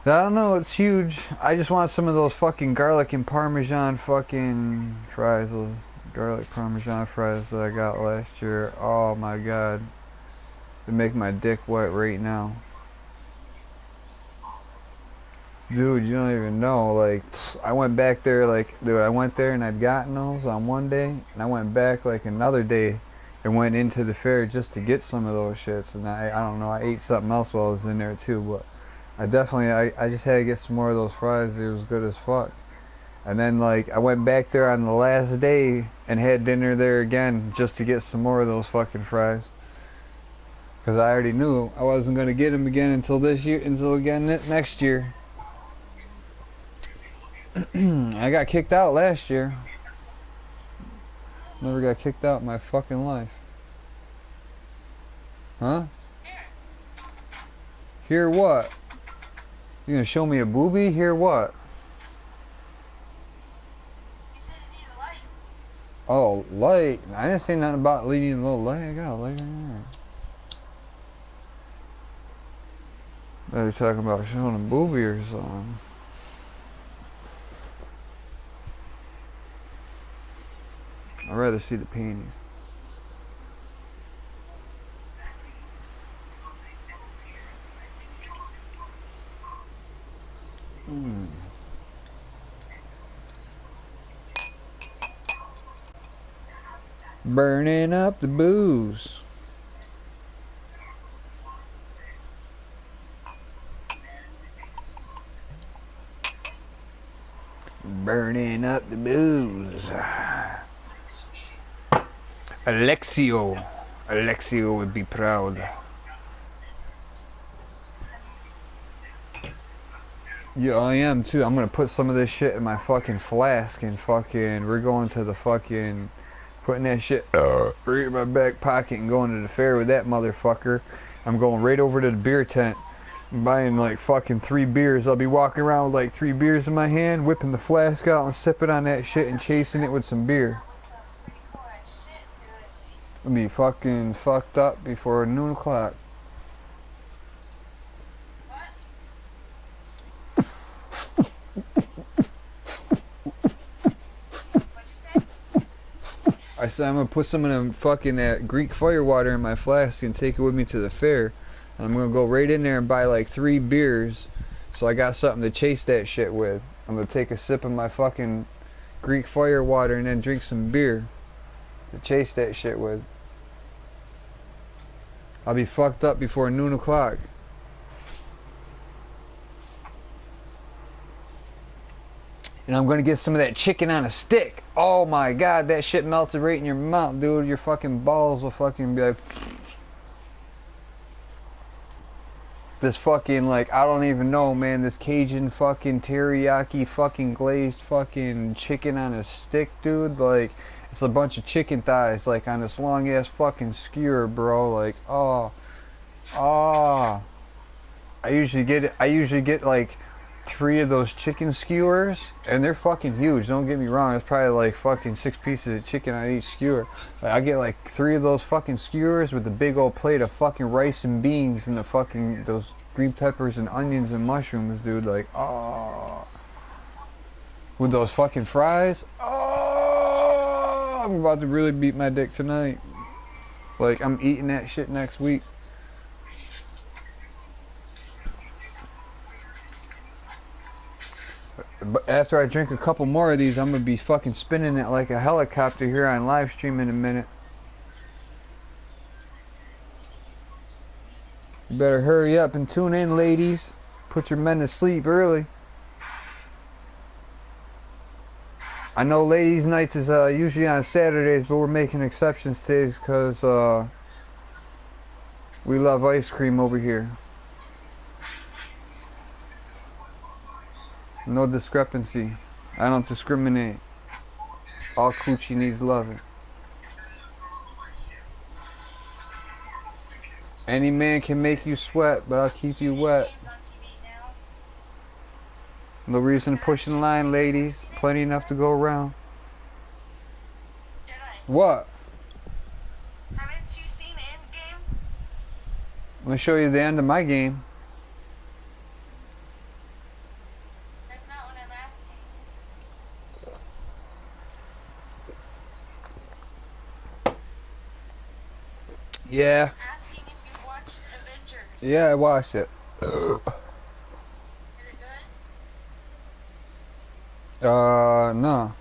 I don't know, it's huge. I just want some of those fucking garlic and parmesan fucking fries. Those garlic parmesan fries that I got last year. Oh my god. They make my dick wet right now. Dude, you don't even know. Like, I went back there, like, dude, I went there and I'd gotten those on one day. And I went back, like, another day and went into the fair just to get some of those shits. And I don't know, I ate something else while I was in there too, but I just had to get some more of those fries. It was good as fuck. And then, like, I went back there on the last day and had dinner there again just to get some more of those fucking fries. Because I already knew I wasn't going to get them again until next year. I got kicked out last year. Never got kicked out in my fucking life. Huh? Hear what? You gonna show me a boobie? Hear what? You said it needed a light. Oh, light. I didn't say nothing about leading a little light. I got a light right there. They're talking about showing a boobie or something. I'd rather see the panties. Burning up the booze. Burning up the booze. Alexio would be proud. Yeah, I am too. I'm gonna put some of this shit in my fucking flask and fucking we're going to the fucking putting that shit right in my back pocket and going to the fair with that motherfucker. I'm going right over to the beer tent and buying like fucking 3 beers. I'll be walking around with like 3 beers in my hand, whipping the flask out and sipping on that shit and chasing it with some beer. I'll be fucking fucked up before noon o'clock. I said I'm gonna put some of the fucking that Greek fire water in my flask and take it with me to the fair. And I'm gonna go right in there and buy like 3 beers, so I got something to chase that shit with. I'm gonna take a sip of my fucking Greek fire water and then drink some beer to chase that shit with. I'll be fucked up before noon o'clock. And I'm gonna get some of that chicken on a stick. Oh my god, that shit melted right in your mouth, dude. Your fucking balls will fucking be like... This fucking, like, I don't even know, man. This Cajun fucking teriyaki fucking glazed fucking chicken on a stick, dude. Like, it's a bunch of chicken thighs, like, on this long ass fucking skewer, bro. Like, oh. Oh. I usually get like 3 of those chicken skewers, and they're fucking huge. Don't get me wrong. It's probably like fucking 6 pieces of chicken on each skewer. Like, I get like 3 of those fucking skewers with a big old plate of fucking rice and beans and the fucking those green peppers and onions and mushrooms, dude. Like, oh, with those fucking fries. Oh, I'm about to really beat my dick tonight. Like, I'm eating that shit next week. But after I drink a couple more of these, I'm gonna be fucking spinning it like a helicopter here on live stream in a minute. You better hurry up and tune in, ladies. Put your men to sleep early. I know ladies' nights is usually on Saturdays, but we're making exceptions today because we love ice cream over here. No discrepancy. I don't discriminate. All coochie needs loving. Any man can make you sweat, but I'll keep you wet. No reason to push in line, ladies. Plenty enough to go around. What? Haven't you seen Endgame? I'm gonna show you the end of my game. That's not what I'm asking. Yeah. I'm asking if you watched Avengers. Yeah, I watched it. Is it good? No.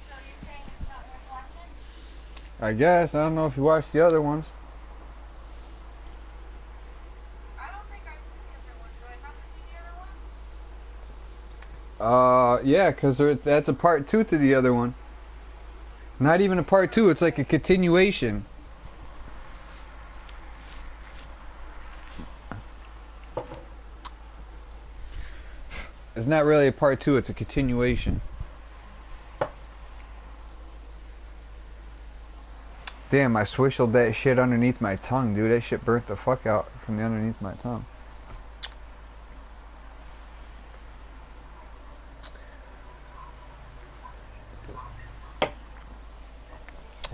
So you're saying it's not worth watching? I guess. I don't know if you watched the other ones. I don't think I've seen the other one. Do I have to see the other one? Yeah, because that's a part 2 to the other one. Not even a part 2, it's like a continuation. It's not really a part 2, it's a continuation. Damn, I swishled that shit underneath my tongue, dude. That shit burnt the fuck out from the underneath my tongue.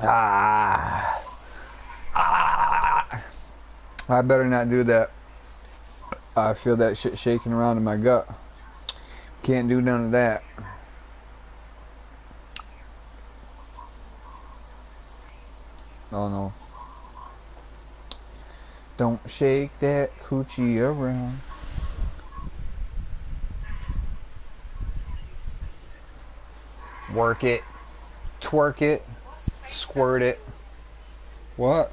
Ah. I better not do that. I feel that shit shaking around in my gut. Can't do none of that. Oh no. Don't shake that coochie around. Work it. Twerk it. Squirt it. What?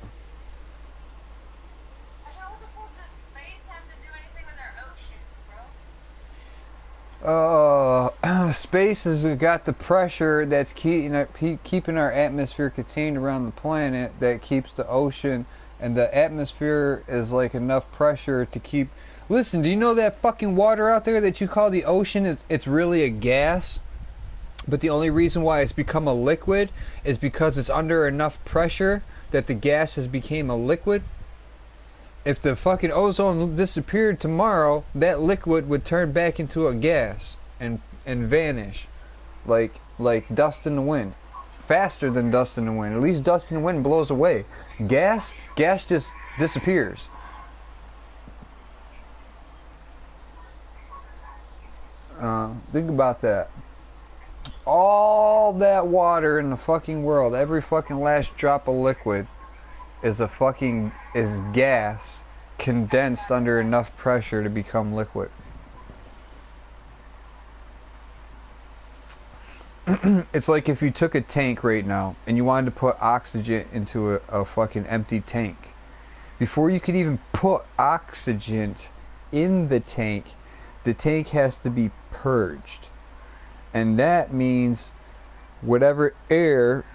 I said, what the fuck does space have to do anything with our ocean, bro? Space has got the pressure that's keeping our atmosphere contained around the planet, that keeps the ocean, and the atmosphere is like enough pressure to keep... Listen, do you know that fucking water out there that you call the ocean, it's really a gas? But the only reason why it's become a liquid is because it's under enough pressure that the gas has become a liquid. If the fucking ozone disappeared tomorrow, that liquid would turn back into a gas and vanish like dust in the wind. Faster than dust in the wind. At least dust in the wind blows away. Gas just disappears. Think about that. All that water in the fucking world, every fucking last drop of liquid is gas condensed under enough pressure to become liquid. It's like if you took a tank right now and you wanted to put oxygen into a fucking empty tank. Before you could even put oxygen in the tank has to be purged. And that means whatever air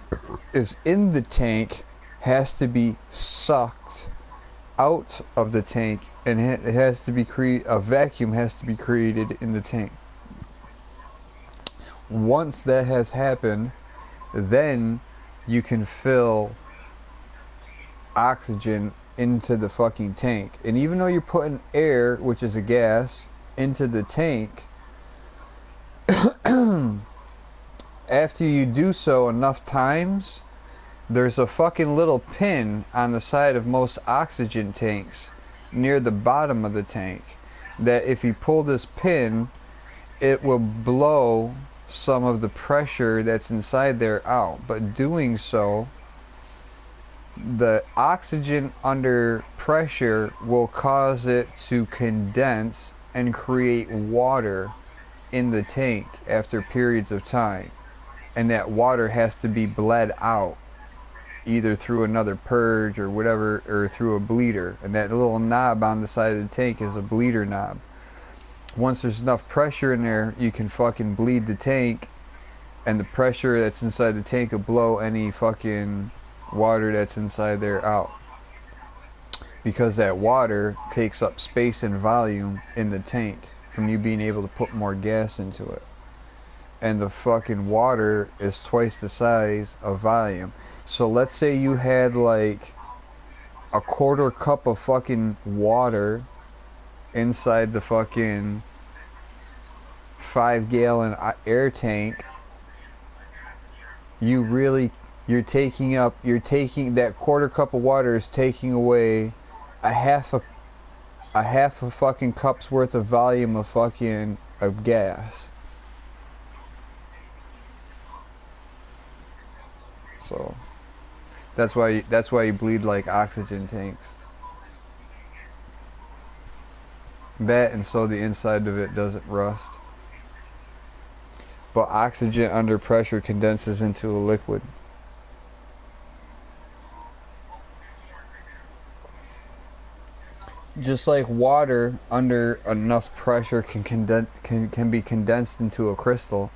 is in the tank has to be sucked out of the tank, and it has to be a vacuum has to be created in the tank. Once that has happened, then you can fill oxygen into the fucking tank. And even though you're putting air, which is a gas, into the tank, after you do so enough times, there's a fucking little pin on the side of most oxygen tanks near the bottom of the tank that if you pull this pin, it will blow some of the pressure that's inside there out. But doing so, the oxygen under pressure will cause it to condense and create water in the tank after periods of time. And that water has to be bled out either through another purge or whatever, or through a bleeder. And that little knob on the side of the tank is a bleeder knob. Once there's enough pressure in there, you can fucking bleed the tank, and the pressure that's inside the tank will blow any fucking water that's inside there out. Because that water takes up space and volume in the tank from you being able to put more gas into it. And the fucking water is twice the size of volume. So let's say you had like a quarter cup of fucking water inside the fucking 5-gallon air tank. You're taking that quarter cup of water is taking away a half a fucking cup's worth of volume of gas. So that's why you bleed like oxygen tanks. That, and so the inside of it doesn't rust. But oxygen under pressure condenses into a liquid. Just like water under enough pressure can be condensed into a crystal.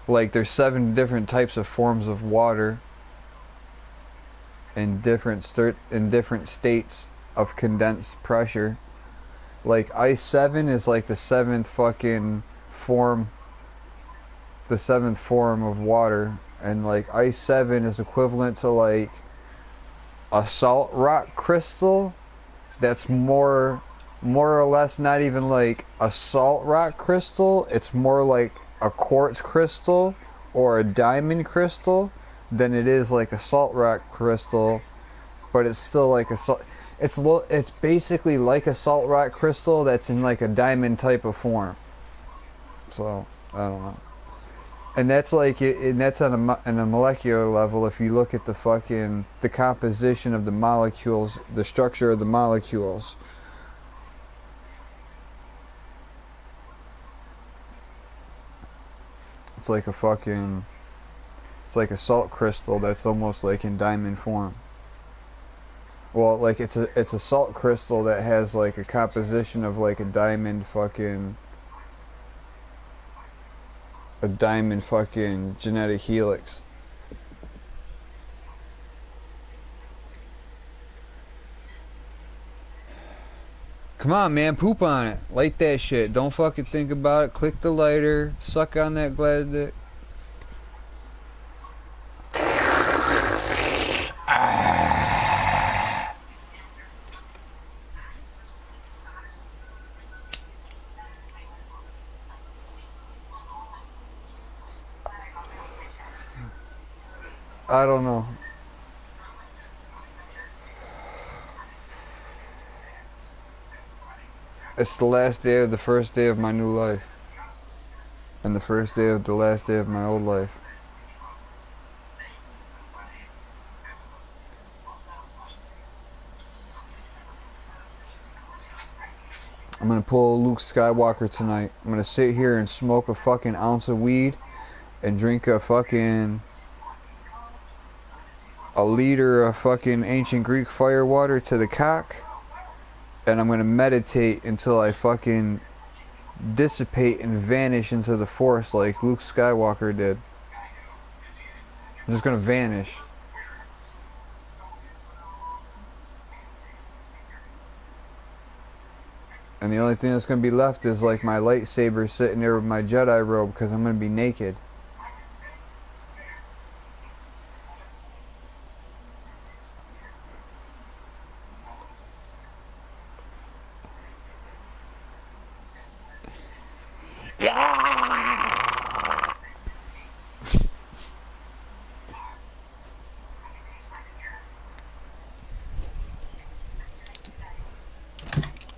Like there's 7 different types of forms of water in different states of condensed pressure. Like ice 7 is like the 7th form of water, and like ice 7 is equivalent to like a salt rock crystal that's more or less not even like a salt rock crystal. It's more like a quartz crystal or a diamond crystal than it is like a salt rock crystal, but it's still like a salt. It's basically like a salt rock crystal that's in like a diamond type of form. So I don't know. And that's like, and that's on a molecular level. If you look at the composition of the molecules, the structure of the molecules. It's like a salt crystal that's almost like in diamond form. Well, like it's a salt crystal that has like a composition of like a diamond fucking genetic helix. Come on, man, poop on it. Light that shit. Don't fucking think about it. Click the lighter. Suck on that glad dick. I don't know. It's the last day of the first day of my new life. And the first day of the last day of my old life. I'm gonna pull Luke Skywalker tonight. I'm gonna sit here and smoke a fucking ounce of weed and drink a fucking liter of fucking ancient Greek fire water to the cock, and I'm gonna meditate until I fucking dissipate and vanish into the force like Luke Skywalker did. I'm just gonna vanish. And the only thing that's gonna be left is like my lightsaber sitting there with my Jedi robe, because I'm gonna be naked.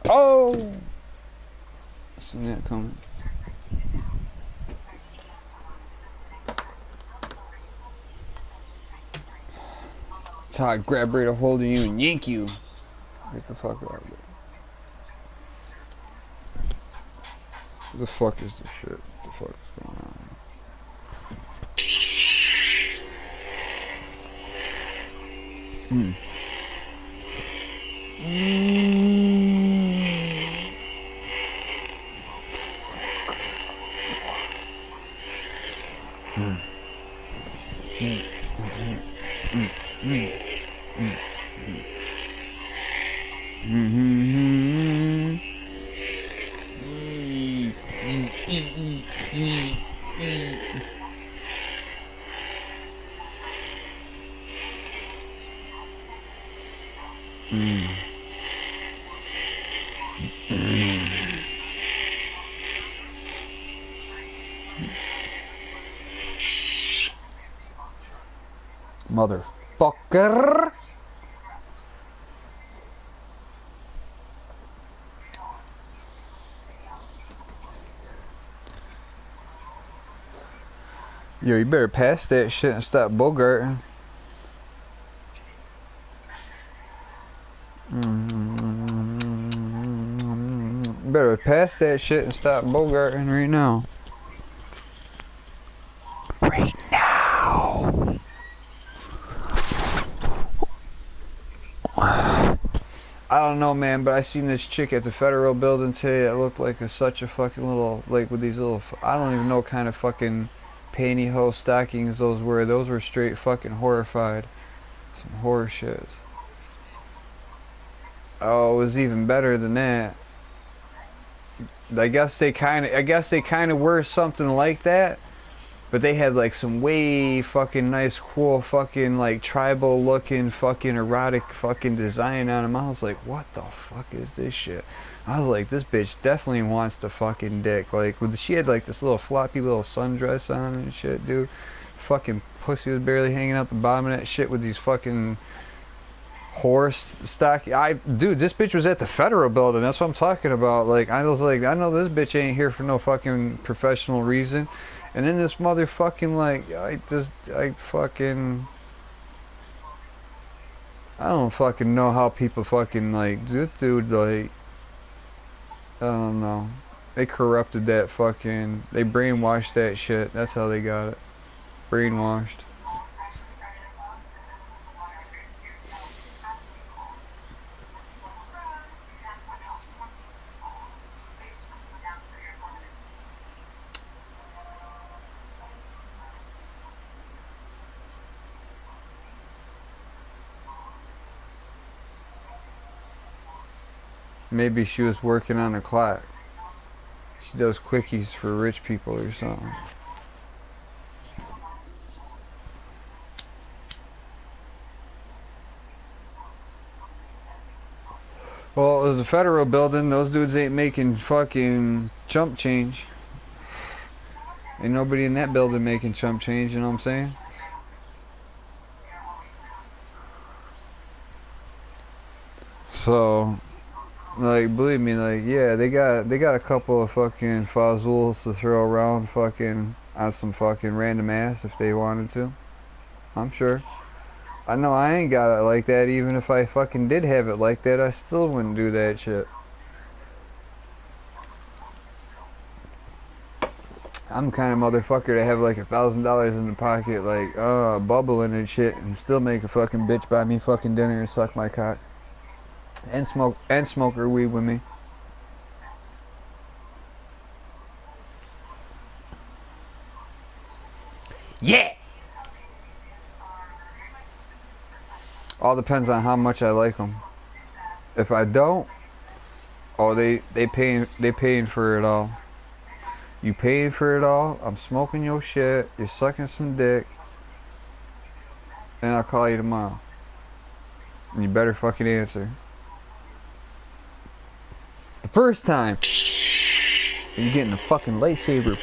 Oh! Seen that coming. Todd, grab right a hold of you and yank you. Get the fuck out of there. What the fuck is this shit? What the fuck is going on? Motherfucker! Yo, you better pass that shit and stop bogarting. You better pass that shit and stop bogarting right now. Right now. I don't know, man, but I seen this chick at the Federal Building today that looked like such a fucking little, like with these little, I don't even know what kind of fucking pantyhose stockings those were. Those were straight fucking horrified. Some horror shits. Oh, it was even better than that. I guess they kind of were something like that, but they had like some way fucking nice, cool fucking like tribal looking fucking erotic fucking design on them. I was like, what the fuck is this shit? I was like, this bitch definitely wants the fucking dick. Like, she had like this little floppy little sundress on and shit, dude. Fucking pussy was barely hanging out the bottom of that shit with these fucking horse stock. Dude, this bitch was at the Federal Building. That's what I'm talking about. Like, I was like, I know this bitch ain't here for no fucking professional reason. And then this motherfucking, like, I don't fucking know how people fucking, like, this dude, like, I don't know. They corrupted that fucking, they brainwashed that shit. That's how they got it. Brainwashed. Maybe she was working on a clock. She does quickies for rich people or something. Well, it was a Federal Building. Those dudes ain't making fucking chump change. Ain't nobody in that building making chump change, you know what I'm saying? So, Like, believe me, like, yeah, they got a couple of fucking fuzzles to throw around fucking on some fucking random ass if they wanted to. I'm sure. I know I ain't got it like that. Even if I fucking did have it like that, I still wouldn't do that shit. I'm the kind of motherfucker to have like $1,000 in the pocket, like, bubbling and shit, and still make a fucking bitch buy me fucking dinner and suck my cock. And smoke her weed with me. Yeah! All depends on how much I like them. If I don't, oh, they paying for it all. You paying for it all, I'm smoking your shit, you're sucking some dick, and I'll call you tomorrow. And you better fucking answer. The first time, you're getting a fucking lightsaber.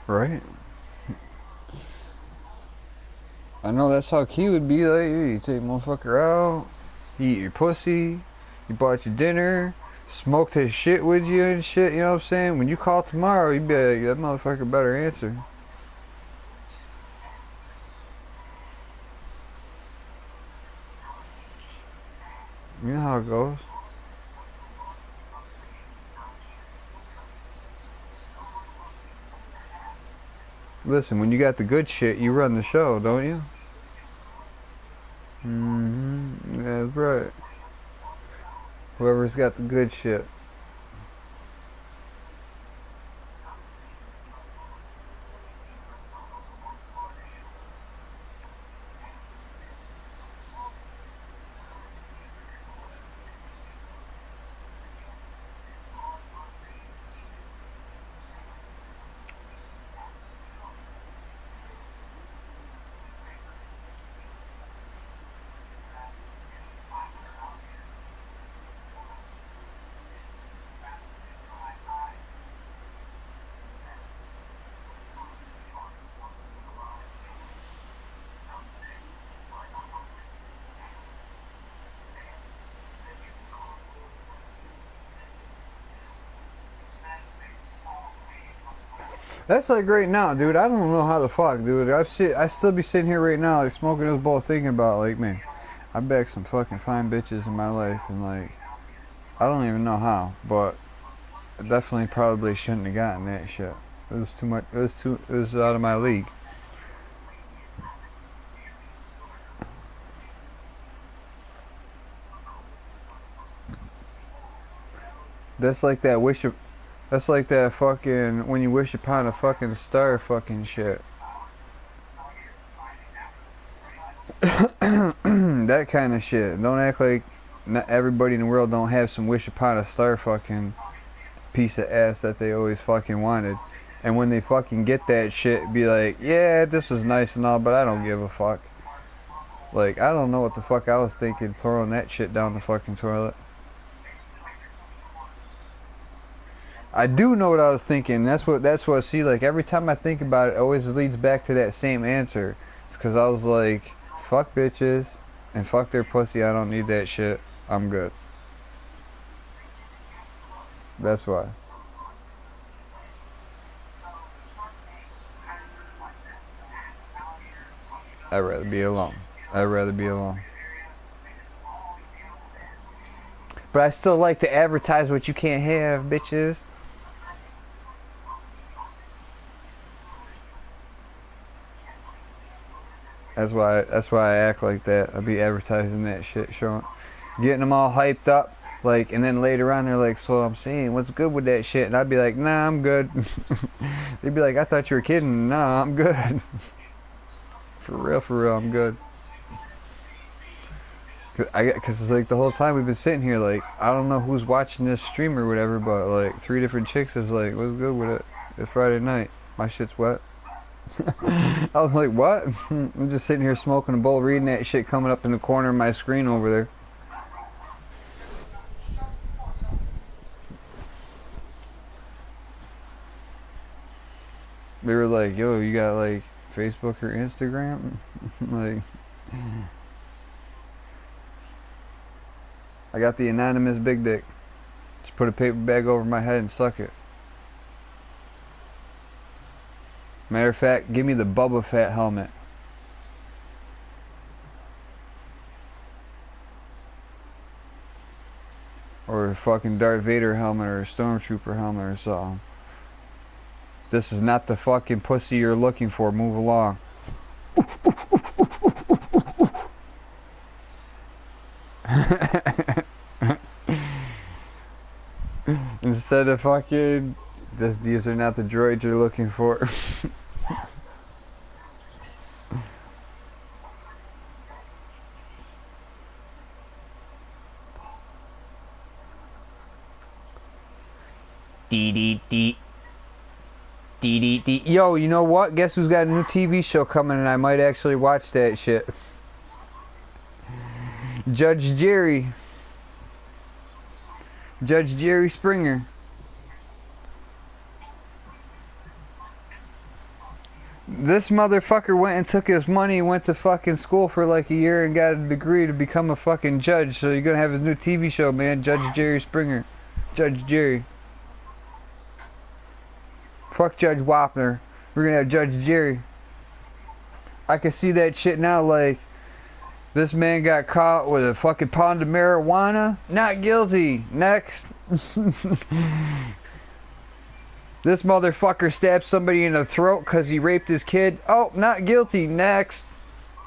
Right? I know that's how Key would be like. You take motherfucker out, you eat your pussy, you bought your dinner, smoked his shit with you and shit, you know what I'm saying? When you call tomorrow, you'd be like, that motherfucker better answer. You know how it goes. Listen, when you got the good shit, you run the show, don't you? That's right. Whoever's got the good shit. That's like right now, dude. I don't know how the fuck, dude. I still be sitting here right now, like smoking this bowl, thinking about, like, man, I bagged some fucking fine bitches in my life, and like, I don't even know how, but I definitely probably shouldn't have gotten that shit. It was too much. It was out of my league. That's like that wish of. That's like that fucking when you wish upon a fucking star fucking shit. That kind of shit. Don't act like not everybody in the world don't have some wish upon a star fucking piece of ass that they always fucking wanted. And when they fucking get that shit, be like, yeah, this was nice and all, but I don't give a fuck. Like, I don't know what the fuck I was thinking throwing that shit down the fucking toilet. I do know what I was thinking. That's what see, like, every time I think about it, it always leads back to that same answer. It's because I was like, fuck bitches and fuck their pussy. I don't need that shit. I'm good. That's why. I'd rather be alone. I'd rather be alone. But I still like to advertise what you can't have, bitches. That's why I act like that. I be advertising that shit, showing, getting them all hyped up, like, and then later on they're like, so I'm saying, what's good with that shit? And I'd be like, nah, I'm good. They'd be like, I thought you were kidding. Nah, I'm good. For real, I'm good. Cause it's like the whole time we've been sitting here, like, I don't know who's watching this stream or whatever, but like 3 different chicks is like, what's good with it? It's Friday night. My shit's wet. I was like, what? I'm just sitting here smoking a bowl, reading that shit coming up in the corner of my screen over there. They were like, yo, you got like Facebook or Instagram? Like, I got the anonymous big dick. Just put a paper bag over my head and suck it. Matter of fact, give me the Boba Fett helmet. Or a fucking Darth Vader helmet or a Stormtrooper helmet or something. This is not the fucking pussy you're looking for. Move along. Instead of fucking, these are not the droids you're looking for. Dee. Yo, you know what? Guess who's got a new TV show coming, and I might actually watch that shit. Judge Jerry Springer. This motherfucker went and took his money, went to fucking school for like a year and got a degree to become a fucking judge. So you're gonna have his new TV show, man. Judge Jerry Springer. Judge Jerry. Fuck Judge Wapner. We're gonna have Judge Jerry. I can see that shit now, like, this man got caught with a fucking pound of marijuana. Not guilty. Next. This motherfucker stabbed somebody in the throat because he raped his kid. Oh, not guilty. Next.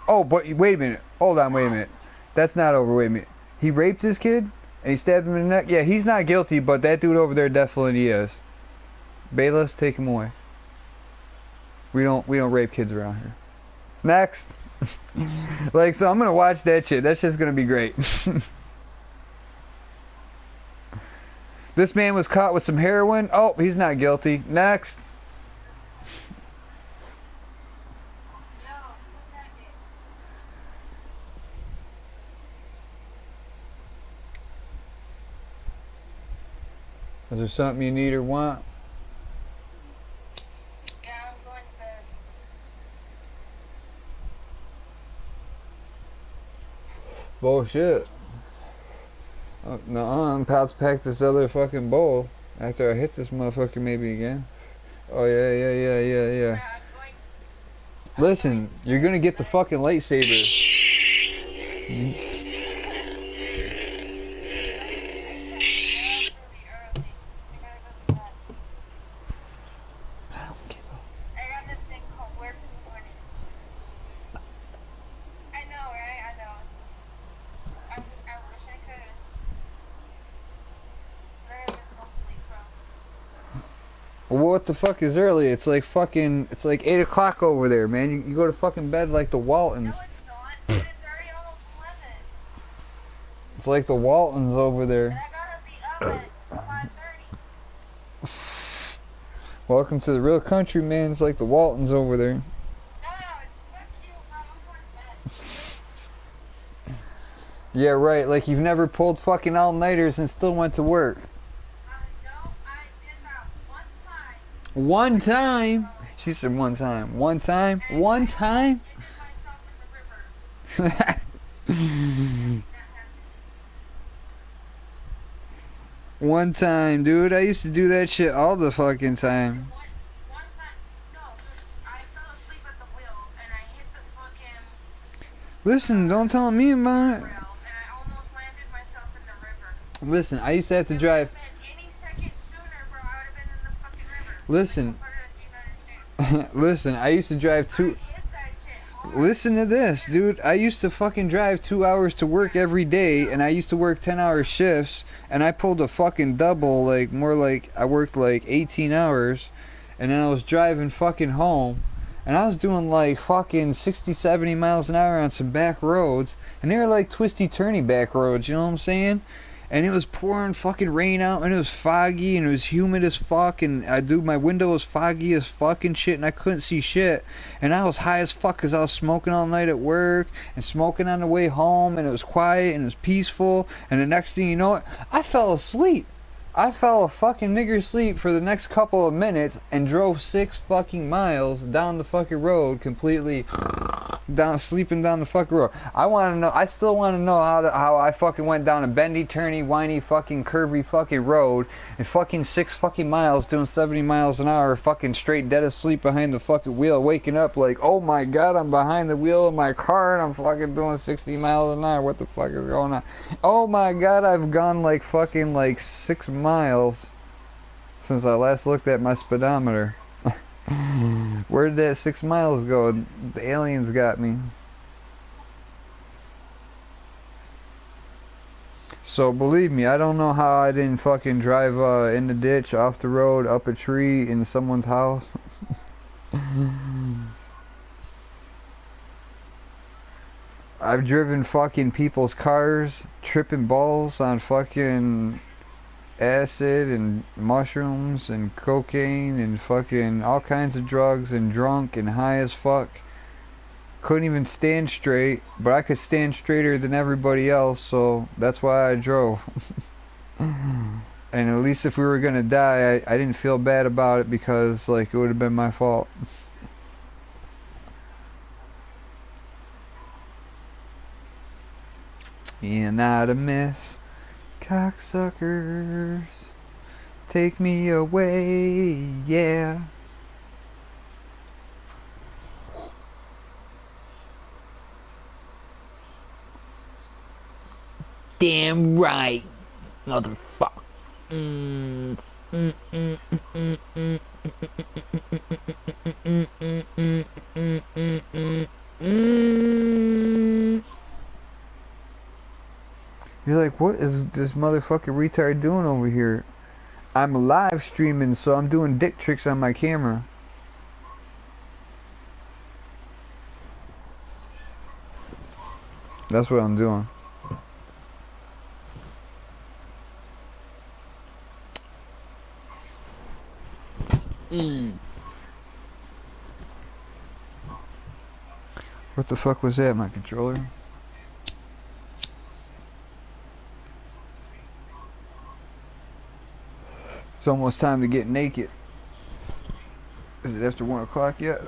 Oh, but wait a minute. Hold on, wait a minute. That's not over. Wait a minute. He raped his kid and he stabbed him in the neck? Yeah, he's not guilty, but that dude over there definitely is. Bailiffs, take him away. We don't rape kids around here. Next. Like, so I'm gonna watch that shit. That shit's gonna be great. This man was caught with some heroin. Oh, he's not guilty. Next. Is there something you need or want? Bullshit. No, I'm about to pack this other fucking bowl after I hit this motherfucker maybe again. Oh yeah. Listen, you're gonna get the fucking lightsaber. What the fuck is early? It's like fucking, it's like 8 o'clock over there, man. You go to fucking bed like the Waltons. No, it's not. It's already almost 11. It's like the Waltons over there. And I gotta be up at 5:30. Welcome to the real country, man. It's like the Waltons over there. No, fuck you, Mom. I'm going to bed. Yeah, right. Like you've never pulled fucking all-nighters and still went to work. One time? She said one time. One time? One time? One time, dude. I used to do that shit all the fucking time. One time, no, I fell asleep at the wheel and I hit the fucking... Listen, don't tell me about it. And I almost landed myself in the river. Listen, I used to have to drive... Listen, listen, I used to drive listen to this, dude. I used to fucking drive 2 hours to work every day, and I used to work 10-hour shifts, and I pulled a fucking double, like, more like, I worked like 18 hours, and then I was driving fucking home, and I was doing like fucking 60, 70 miles an hour on some back roads, and they were like twisty-turny back roads, you know what I'm saying? And it was pouring fucking rain out, and it was foggy, and it was humid as fuck, and my window was foggy as fucking shit, and I couldn't see shit, and I was high as fuck because I was smoking all night at work, and smoking on the way home, and it was quiet, and it was peaceful, and the next thing you know, I fell asleep. I fell a fucking nigger asleep for the next couple of minutes and drove 6 fucking miles down the fucking road completely down, sleeping down the fucking road. I still want to know how I fucking went down a bendy, turny, whiny, fucking curvy fucking road and fucking 6 fucking miles doing 70 miles an hour, fucking straight dead asleep behind the fucking wheel, waking up like, oh my god, I'm behind the wheel of my car and I'm fucking doing 60 miles an hour. What the fuck is going on? Oh my god, I've gone like fucking like 6 miles since I last looked at my speedometer. Where did that 6 miles go? The aliens got me. So believe me, I don't know how I didn't fucking drive in the ditch, off the road, up a tree, in someone's house. I've driven fucking people's cars, tripping balls on fucking acid and mushrooms and cocaine and fucking all kinds of drugs and drunk and high as fuck. Couldn't even stand straight, but I could stand straighter than everybody else, so that's why I drove. And at least if we were gonna die, I didn't feel bad about it because like it would have been my fault. You're not a miss, cocksuckers. Take me away, yeah. Damn right, motherfucker. You're like, what is this motherfucking retard doing over here? I'm live streaming, so I'm doing dick tricks on my camera. That's what I'm doing. What the fuck was that, my controller? It's almost time to get naked. Is it after 1 o'clock yet?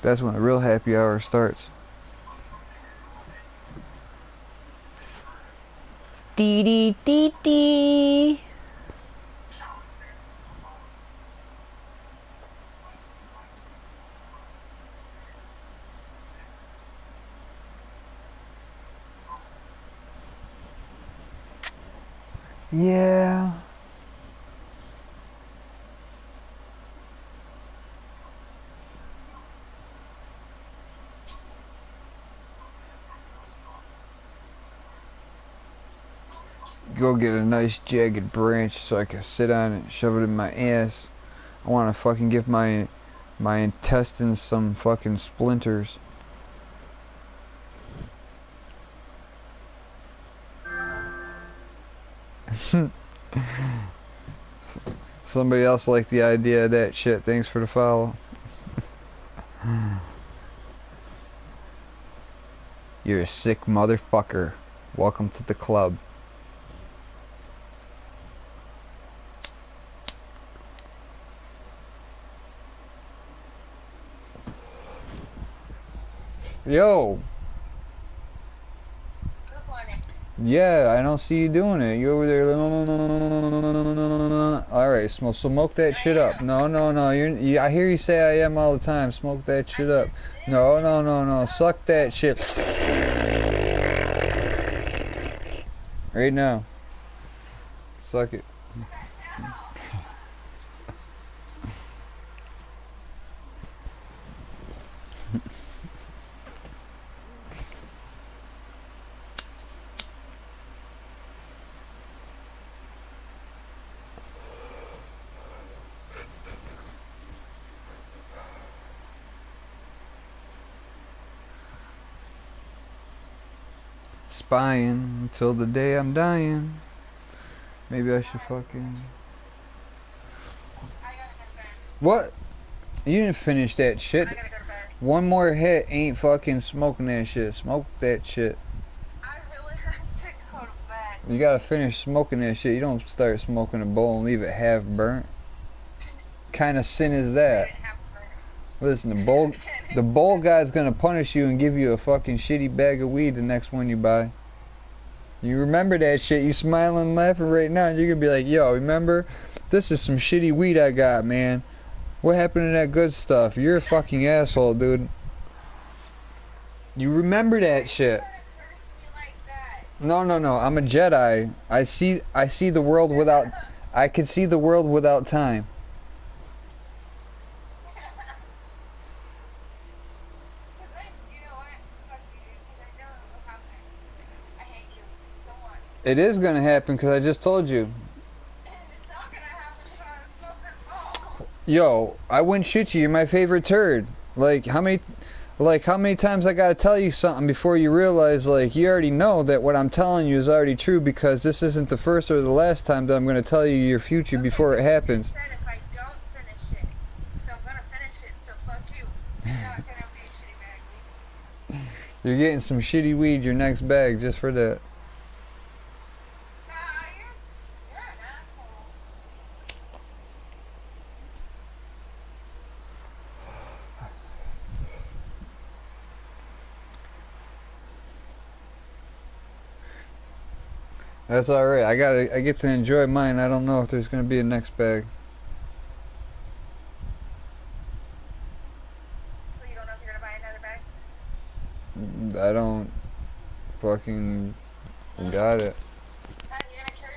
That's when the real happy hour starts. Dee dee dee dee. Yeah. Go get a nice jagged branch so I can sit on it and shove it in my ass. I want to fucking give my intestines some fucking splinters. Somebody else liked the idea of that shit. Thanks for the follow. You're a sick motherfucker. Welcome to the club. Yo. Look on it. Yeah, I don't see you doing it. You over there. All right, smoke that shit up. No. I hear you say I am all the time. Smoke that shit up. No. Suck that shit. Right now. Suck it. Spying until the day I'm dying. Maybe I should fucking... I gotta confess. What? You didn't finish that shit. I gotta go to bed. One more hit ain't fucking smoking that shit. Smoke that shit. I really have to go to bed. You gotta finish smoking that shit. You don't start smoking a bowl and leave it half burnt. Kind of sin is that? Listen, the bowl guy's gonna punish you and give you a fucking shitty bag of weed the next one you buy. You remember that shit? You smiling and laughing right now, and you're gonna be like, "Yo, remember? This is some shitty weed I got, man. What happened to that good stuff? You're a fucking asshole, dude." You remember that shit? No, no, no. I'm a Jedi. I see the world without. I can see the world without time. It is gonna happen because I just told you. Yo, I wouldn't shoot you. You're my favorite turd. Like how many times I gotta tell you something before you realize, like, you already know that what I'm telling you is already true, because this isn't the first or the last time that I'm gonna tell you your future before it happens. Said if I don't finish it, so I'm gonna finish it. So fuck you. You're not gonna be a shitty bag weed. You're getting some shitty weed your next bag just for that. You're an asshole. That's alright. I get to enjoy mine. I don't know if there's gonna be a next bag. So you don't know if you're gonna buy another bag? I don't fucking got it. You're gonna carry.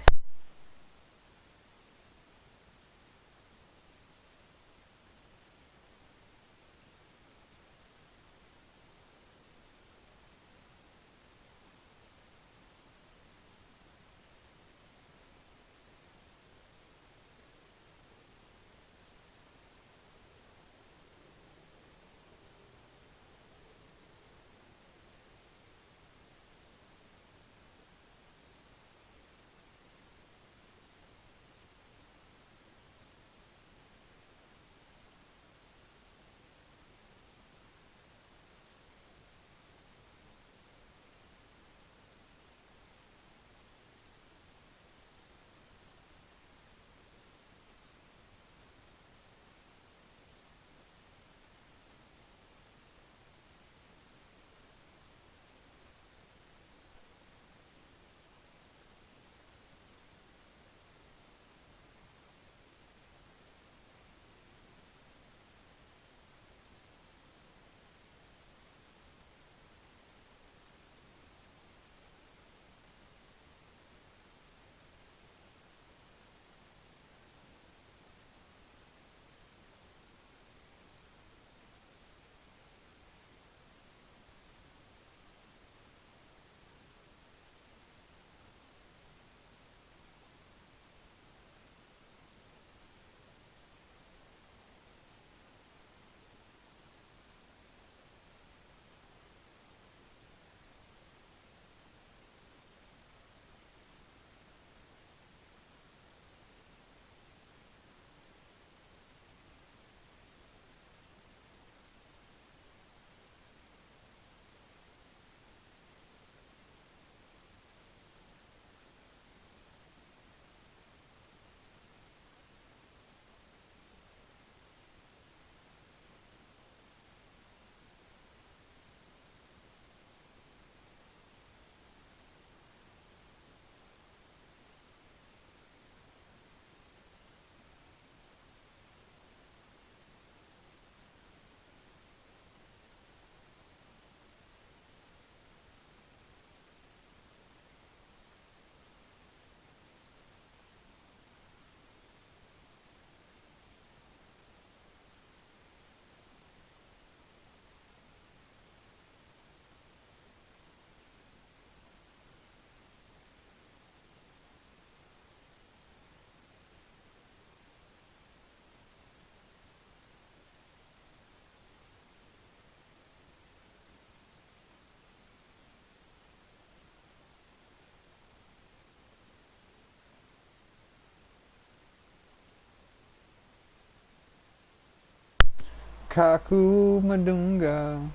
Kaku Madunga.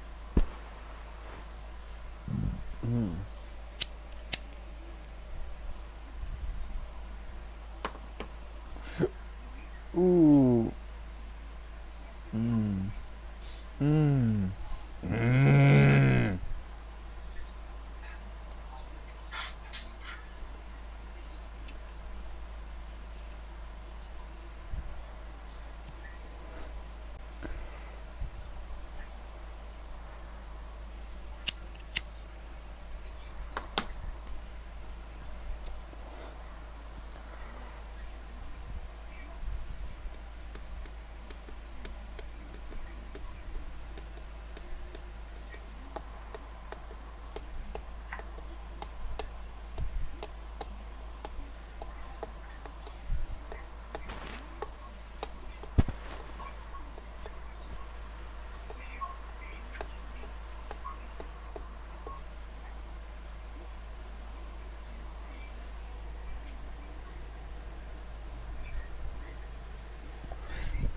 Ooh. Mmm. Mmm. Mmm.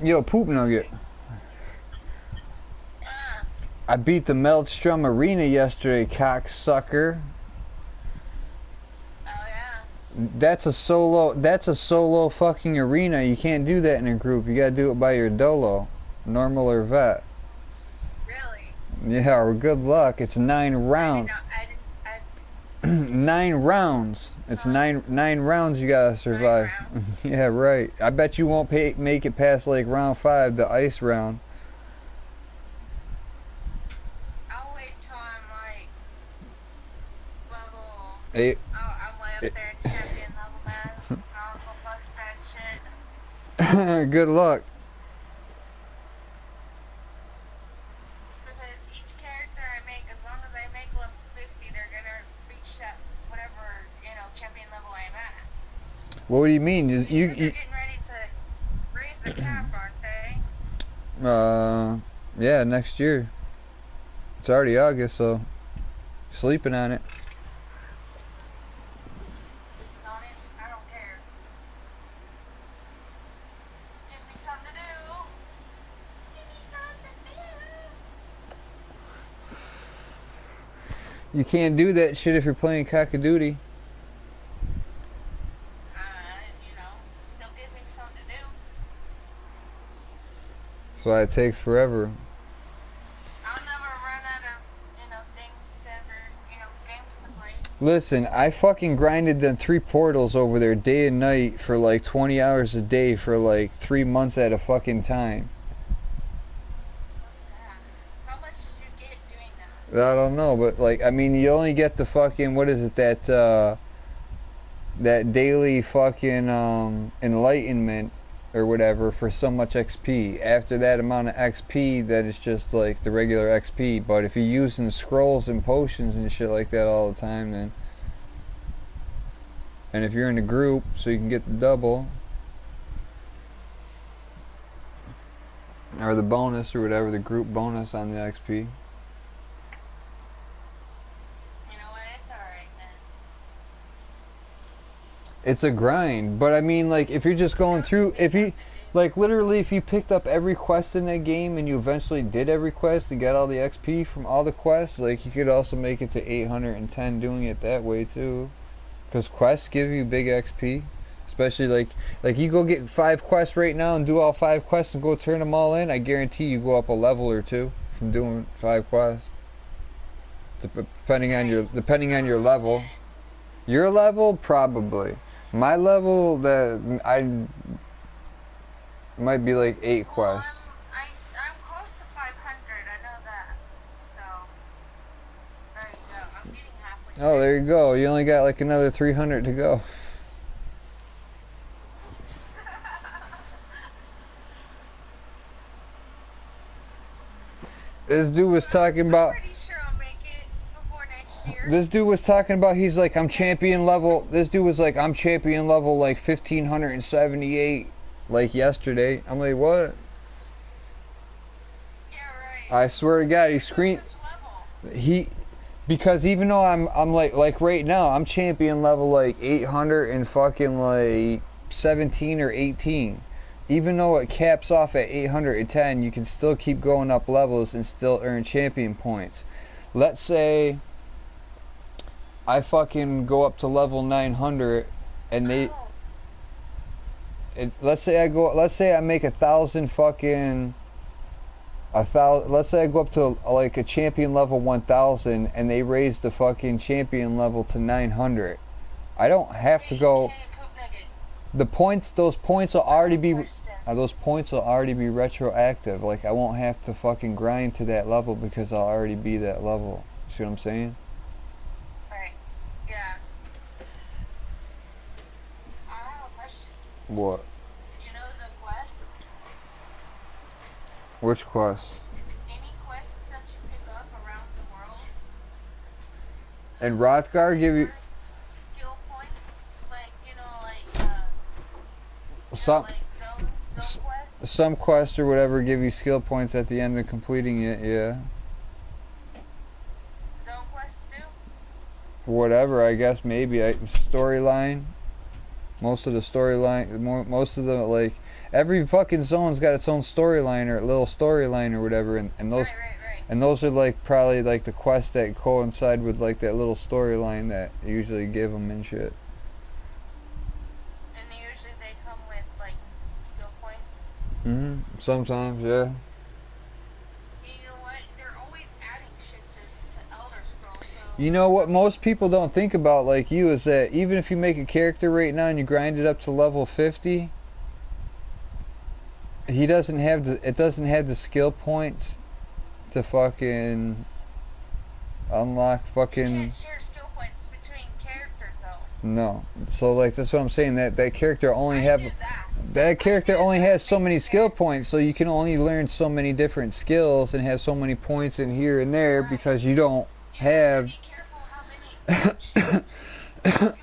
Yo, Poop Nugget. I beat the Meldstrom Arena yesterday, cocksucker. Oh yeah. That's a solo fucking arena. You can't do that in a group. You gotta do it by your dolo. Normal or vet. Really? Yeah, or good luck. It's 9 rounds. I 9 rounds. It's nine rounds you gotta survive. 9 rounds? Yeah, right. I bet you won't make it past like round 5, the ice round. I'll wait till I'm like level. 8. I'm way up there in champion level, man. I'll go bust that shit. Good luck. Because each character I make, as long as I make level 50, they're gonna reach that whatever, champion level I'm at. What do you mean? You said they're getting ready to raise the cap, aren't they? Yeah, next year. It's already August, so sleeping on it. Sleeping on it? I don't care. Give me something to do. Give me something to do. You can't do that shit if you're playing Cock-a-Doodle. Still gives me something to do. That's why it takes forever. I'll never run out of, things to ever, games to play. Listen, I fucking grinded them 3 portals over there day and night for like 20 hours a day for like 3 months at a fucking time. How much did you get doing that? I don't know, but like, I mean, you only get the fucking, what is it, that daily fucking enlightenment or whatever for so much XP. After that amount of XP, that is just like the regular XP. But if you're using scrolls and potions and shit like that all the time, then, and if you're in a group, so you can get the double or the bonus or whatever, the group bonus on the XP. You know what? It's alright, man. It's a grind, but I mean, like, if you're just going through, if you, like, literally, if you picked up every quest in that game and you eventually did every quest and got all the XP from all the quests, like, you could also make it to 810 doing it that way, too. Because quests give you big XP. Especially, like, you go get 5 quests right now and do all 5 quests and go turn them all in, I guarantee you go up a level or 2 from doing 5 quests. Depending on your level. Your level, probably. My level, that I might be like 8 quests. I'm close to 500. I know that. So there you go. I'm getting halfway. Oh, there you go. You only got like another 300 to go. This dude was talking about. I'm pretty sure I'll make it before next year. This dude was talking about, he's like, I'm champion level. This dude was like, I'm champion level like 1578, like yesterday. I'm like, what? Yeah, right. I swear to God, he screamed. Because even though I'm like right now, I'm champion level like 800 and fucking like 17 or 18. even though it caps off at 810, you can still keep going up levels and still earn champion points. Let's say I fucking go up to level 900 and they let's say I make 1,000 fucking let's say I go up to like a champion level 1,000 and they raise the fucking champion level to 900. I don't have to go. The points, those points will already be retroactive. Like I won't have to fucking grind to that level because I'll already be that level. See what I'm saying? Right. Yeah. I have a question. What? You know the quests? Which quest? Any quests that you pick up around the world? And Rothgar give you skill points? Like, some like zone quests? some quest or whatever give you skill points at the end of completing it. Yeah. Zone quests do? Whatever, I guess maybe storyline. Most of the like every fucking zone's got its own storyline or little storyline or whatever, and those Right. and those are like probably like the quests that coincide with like that little storyline that usually give them and shit. And usually they come with like skill points. Sometimes, yeah. You know what? They're always adding shit to Elder Scrolls. So You know what most people don't think about like you is that even if you make a character right now and you grind it up to level 50, it doesn't have the skill points to fucking unlock fucking. You can't share skill points between characters though. No. So like that's what I'm saying, that character only I knew that. that character only has so many skill points, so you can only learn so many different skills and have so many points in here and there Right. because you don't You have to be careful how many skill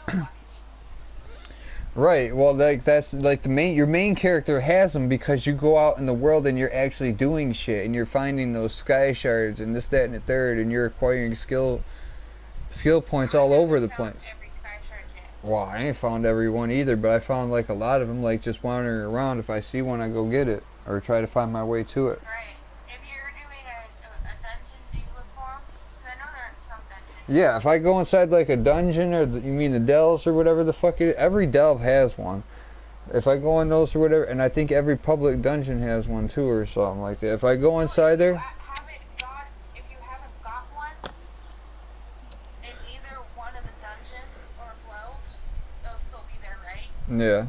points. Right. Well, like that's like your main character has them because you go out in the world and you're actually doing shit and you're finding those sky shards and this, that, and the third, and you're acquiring skill points all over the place. Every sky shard yet. Well, I ain't found every one either, but I found like a lot of them, like just wandering around. If I see one, I go get it or try to find my way to it. Right. If you're doing a dungeon, do you look for them? Because I know they're in some dungeons. Yeah, if I go inside like a dungeon or you mean the delves or whatever the fuck it is, every delve has one. If I go in those or whatever, and I think every public dungeon has one too or something like that. If I go inside there, If you haven't got one in either one of the dungeons or delves, it'll still be there, right? yeah.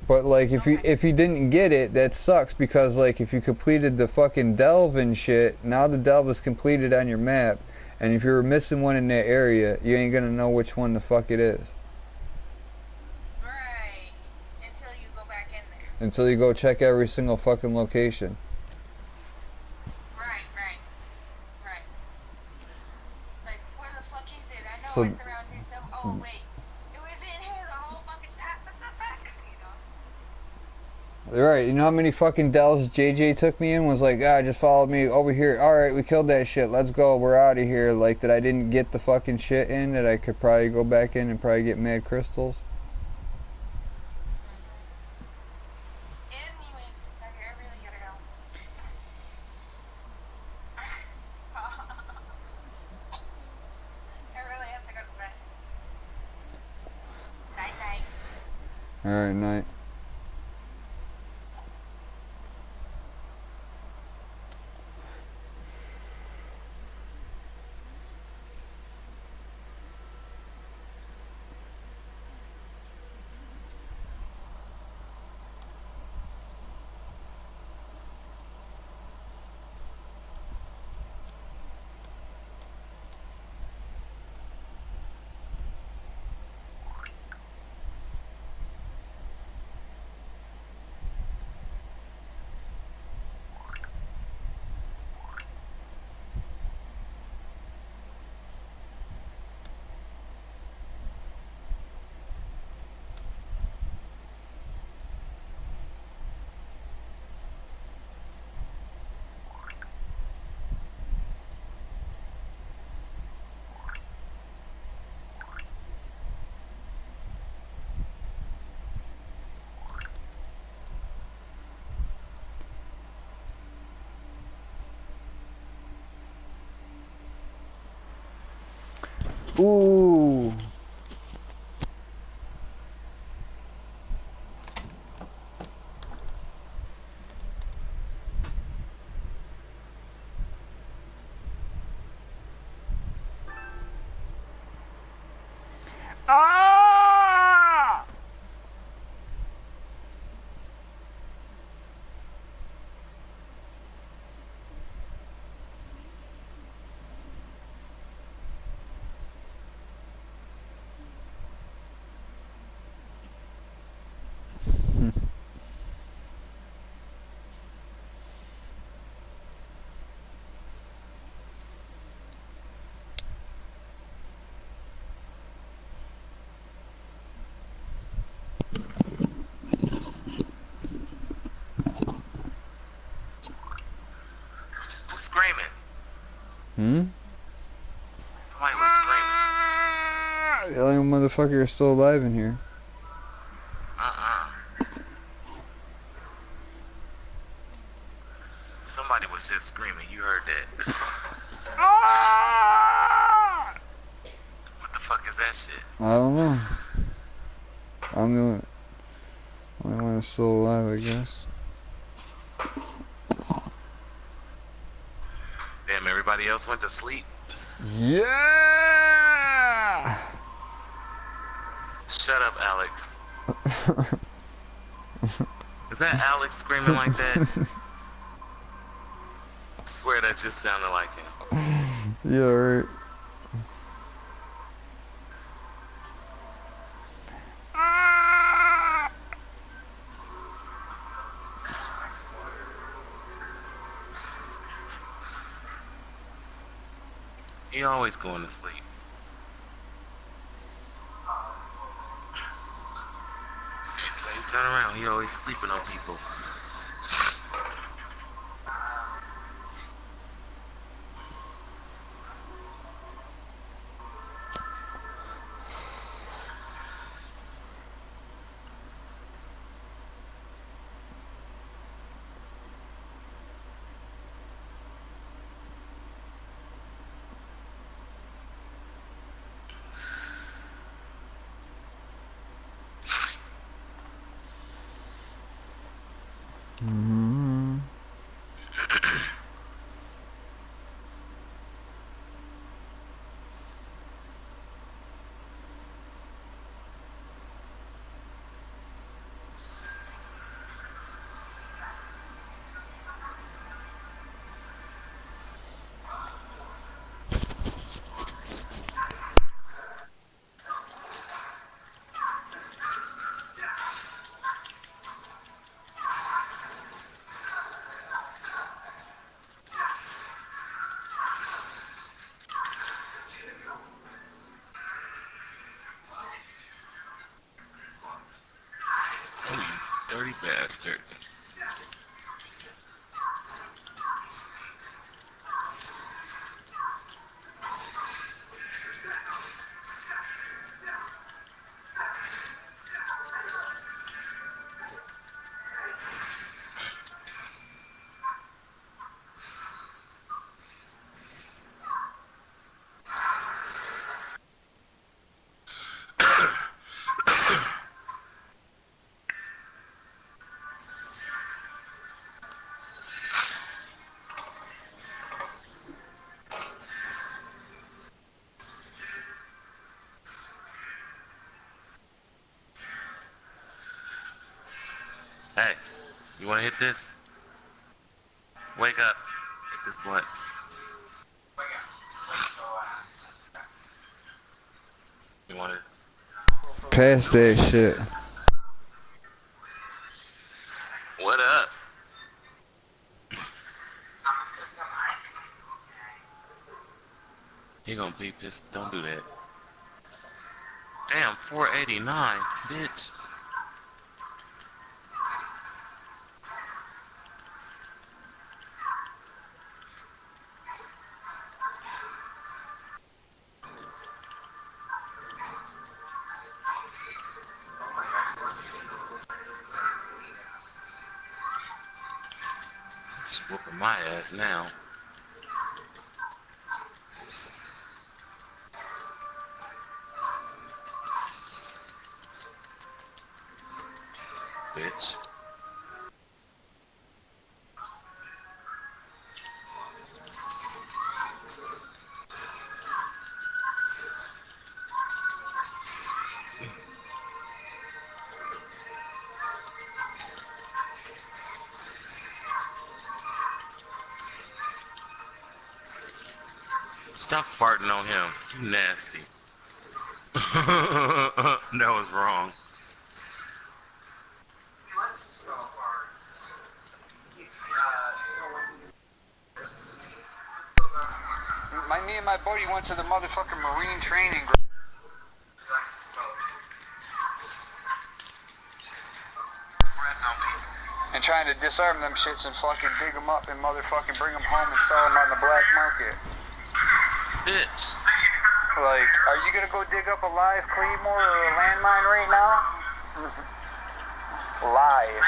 But like if you didn't get it, that sucks because like if you completed the fucking delve and shit, now the delve is completed on your map, and if you were missing one in that area, you ain't gonna know which one the fuck it is. Right. Until you go back in there. Until you go check every single fucking location. Right. Like, where the fuck is it? I know So- it's around here somewhere. Oh, wait. It was in here the whole fucking time. What the fuck? You know? Right, you know how many fucking delves JJ took me in? Was like, just follow me over here. Alright, we killed that shit. Let's go. We're out of here. Like, that I didn't get the fucking shit in, that I could probably go back in and probably get mad crystals. Anyways, I really gotta go. I really have to go to bed. Night. Alright, night. Ooh. Ah! Who's screaming? Hmm? Somebody was screaming. The only motherfucker is still alive in here. Somebody was just screaming. You heard that? What the fuck is that shit? I don't know. I'm the only one that's still alive, I guess. Damn, everybody else went to sleep. Yeah! Shut up, Alex. Is that Alex screaming like that? I swear that just sounded like him. Yeah, right. He always going to sleep. Until you turn around, he always sleeping on people. Mm-hmm. Oh, you dirty bastard. Hey, you wanna hit this? Wake up. Hit this blunt. You want it? Pass that shit. What up? He gonna be pissed. Don't do that. Damn, 489, bitch. She's whooping my ass now. bitch. Stop farting on him. You nasty. That was wrong. Me and my buddy went to the motherfucking Marine training ground. And trying to disarm them shits and fucking dig them up and motherfucking bring them home and sell them on the black market. Bitch. Like, are you gonna go dig up a live Claymore or a landmine right now? Live.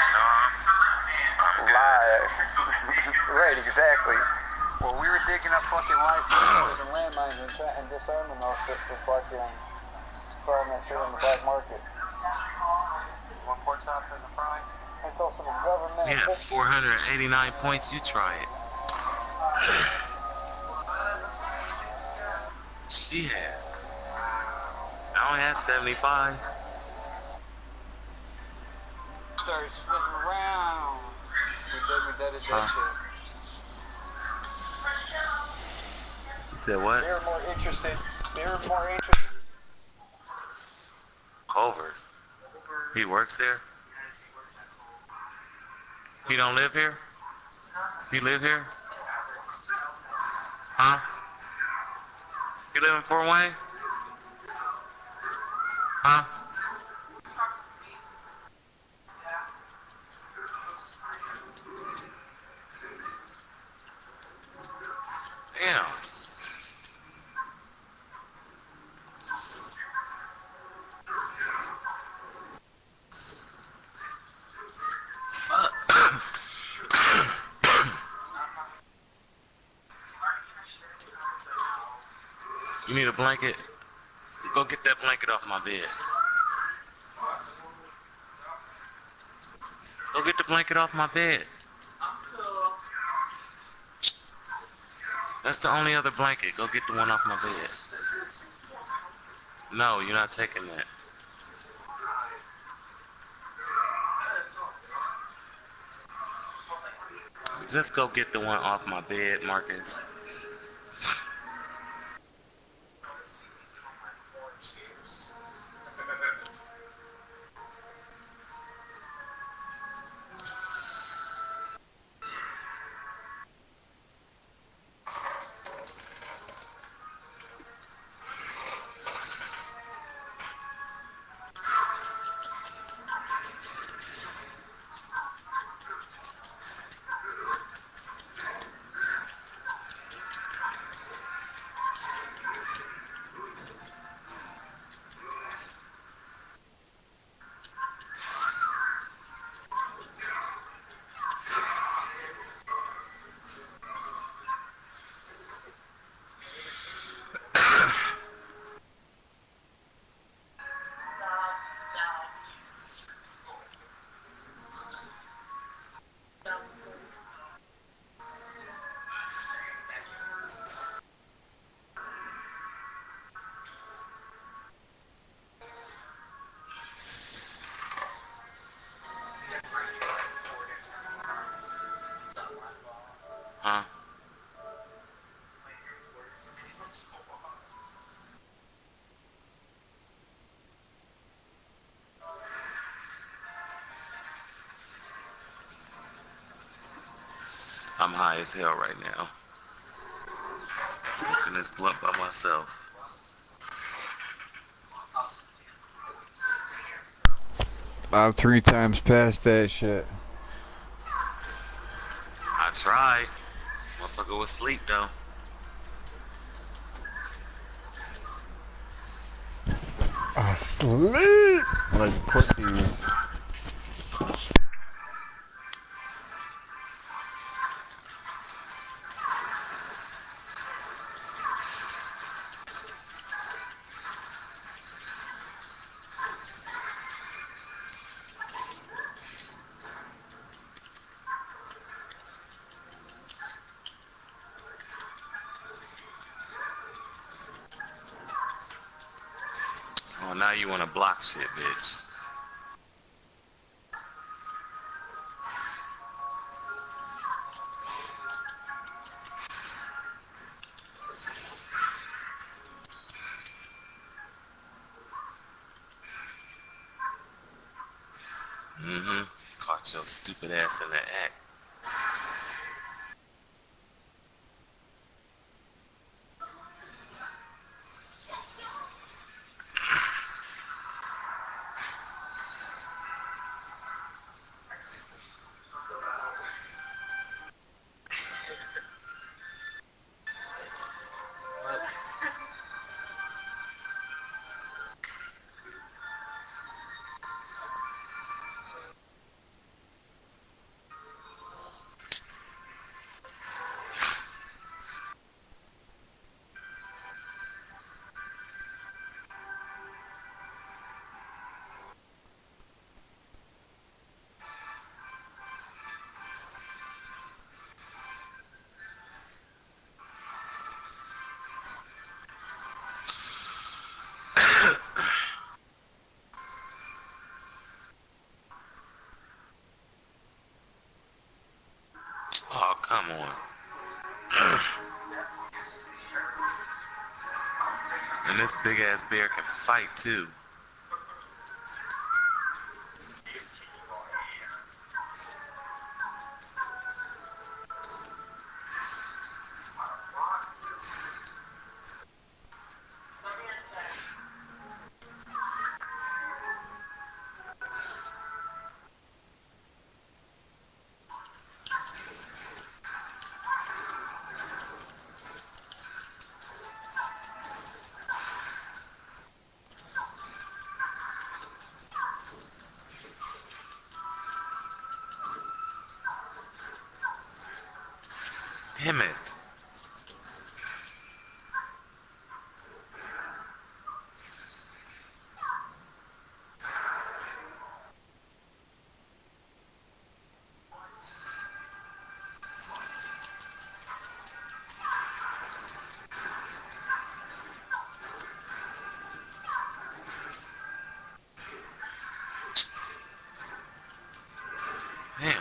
Live. Right, exactly. Well, we were digging up fucking live Claymores and landmines and disarming those shit for fucking selling that shit on the black market. One pork chops and the fries. Until some government. Yeah, 489 points. You try it. She has. I only had 75. Started sniffing around. We deaded that shit. You said what? They were more interested. Culver's. He works there? He don't live here? He live here? Huh? You live in Fort Wayne? Huh? Damn. Fuck. You need a blanket? Go get that blanket off my bed. Go get the blanket off my bed. That's the only other blanket. Go get the one off my bed. No, you're not taking that. Just go get the one off my bed, Marcus. Huh? I'm high as hell right now. Smoking this blunt by myself. About 3 times past that shit. I tried. Motherfucker was asleep though. Asleep like pussies. now you wanna block shit, bitch. Mm-hmm. Caught your stupid ass in the act. Oh, come on. And this big ass bear can fight too. Damn it. Damn.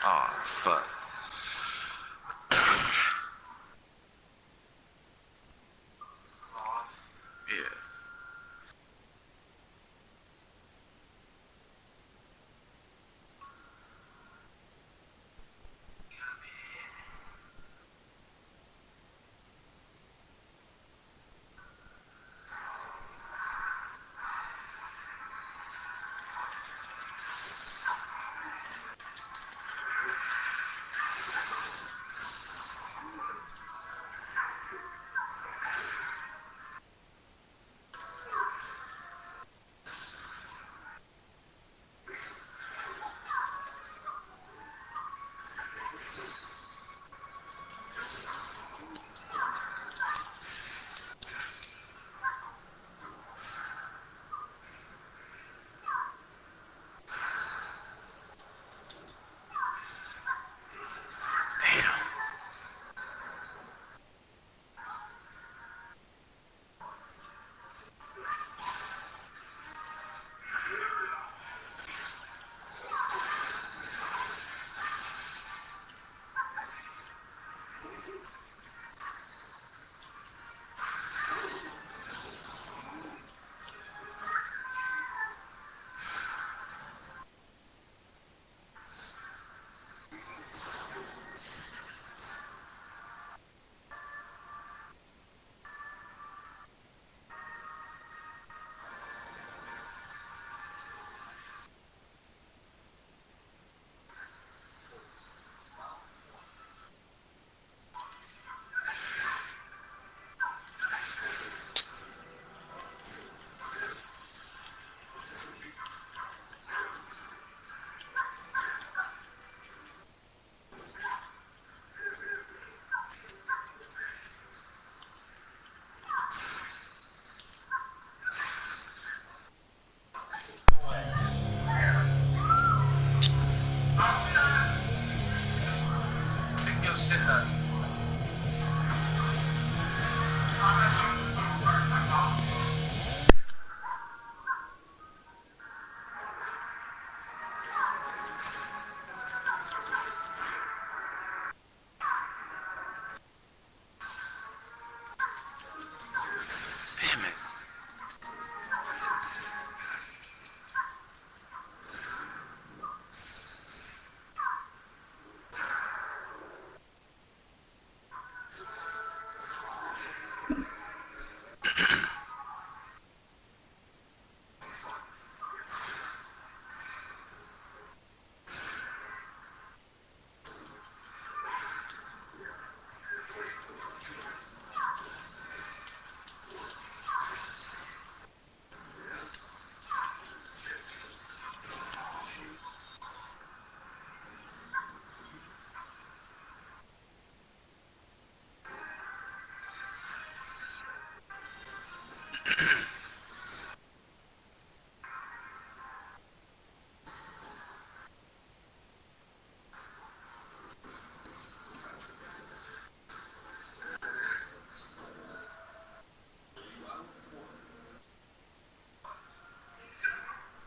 Oh, fuck. Yeah. Damn it.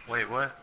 Wait, what?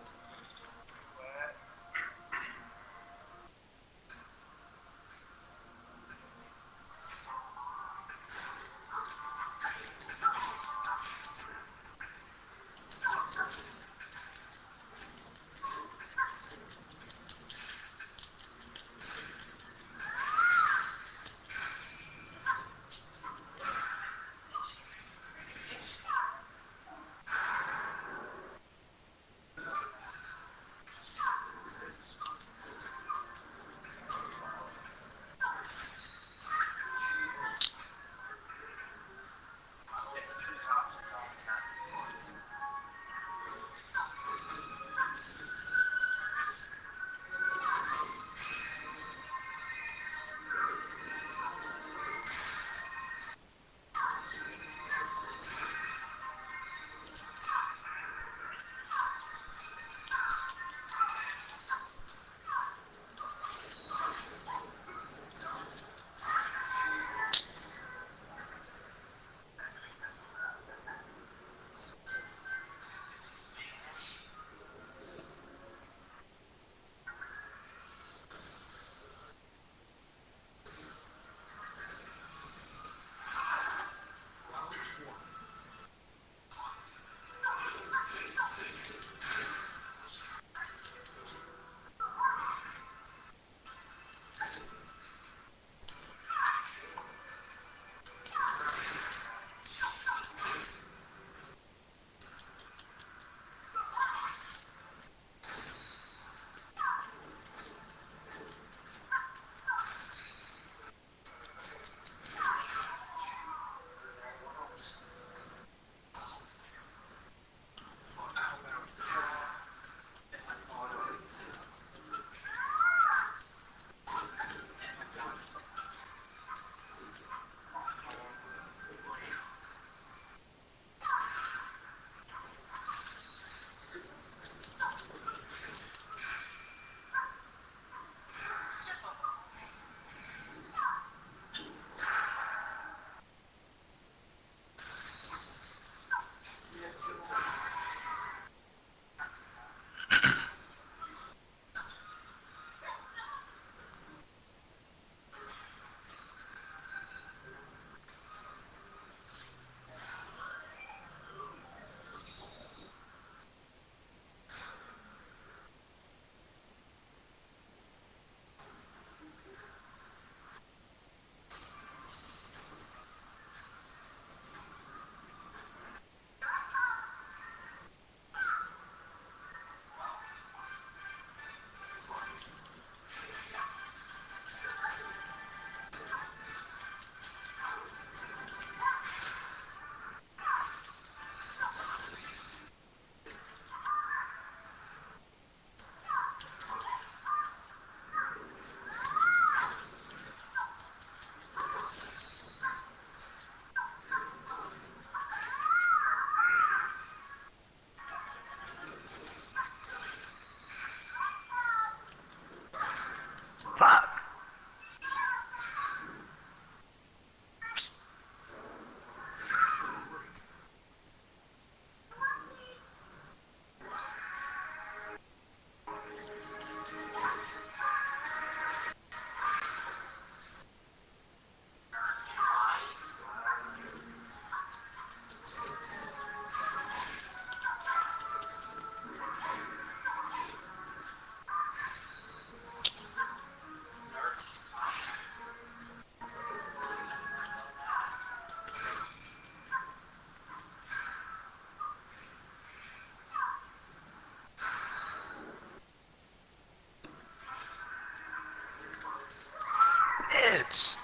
bitch.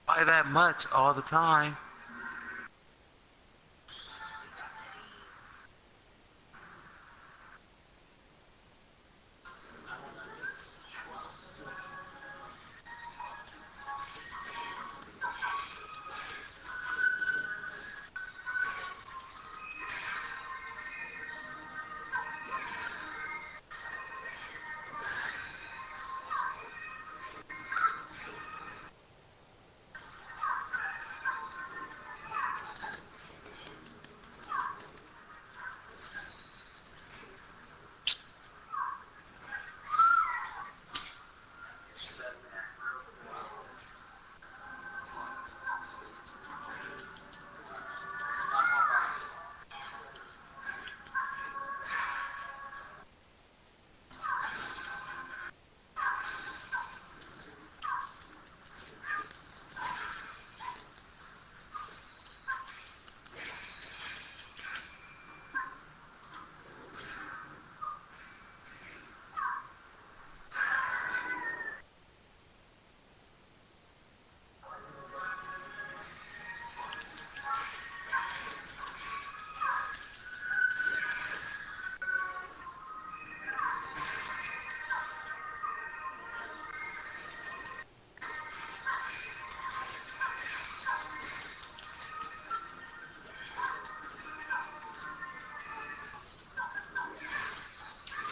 Buy that much all the time.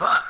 Fuck.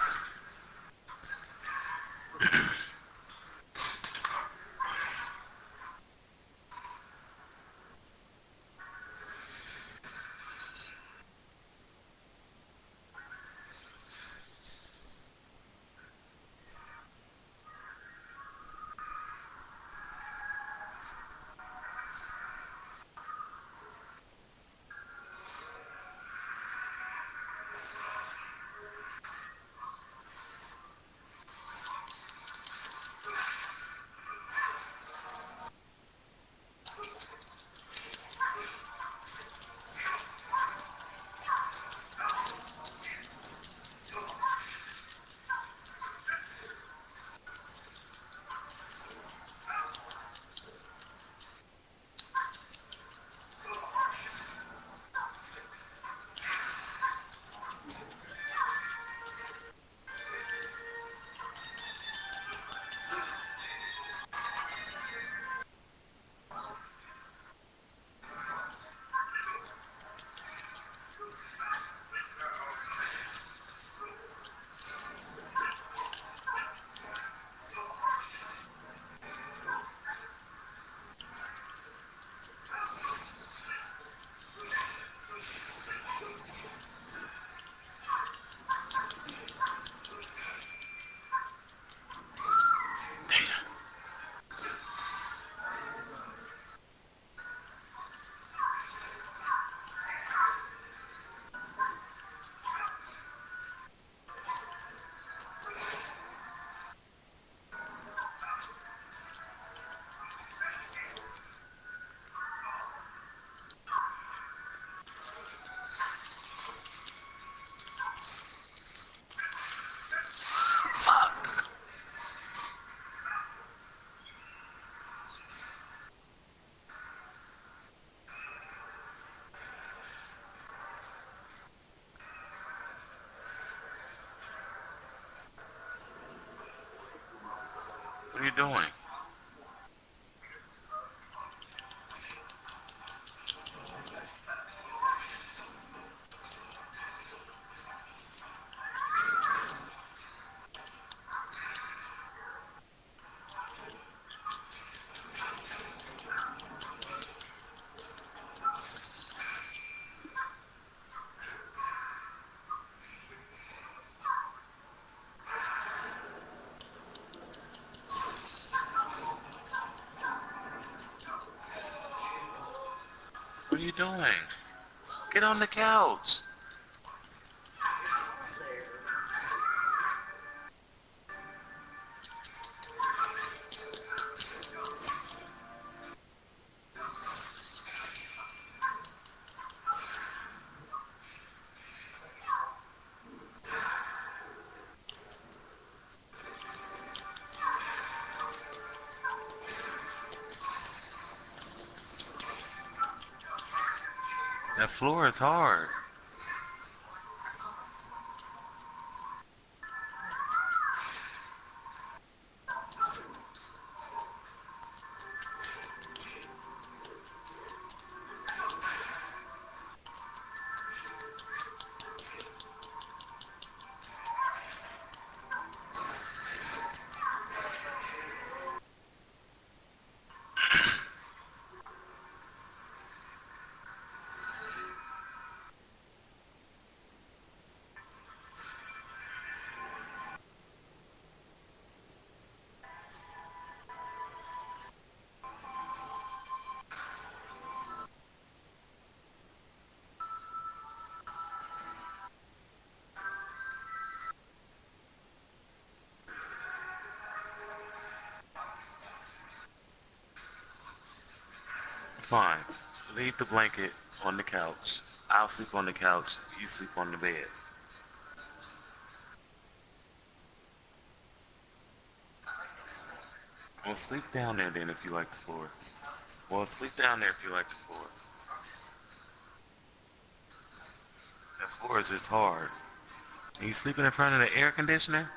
Fuck. What are you doing? What are you doing? Get on the couch. That floor is hard. Fine. Leave the blanket on the couch. I'll sleep on the couch. You sleep on the bed. Well, sleep down there then if you like the floor. Well, sleep down there if you like the floor. That floor is just hard. Are you sleeping in front of the air conditioner?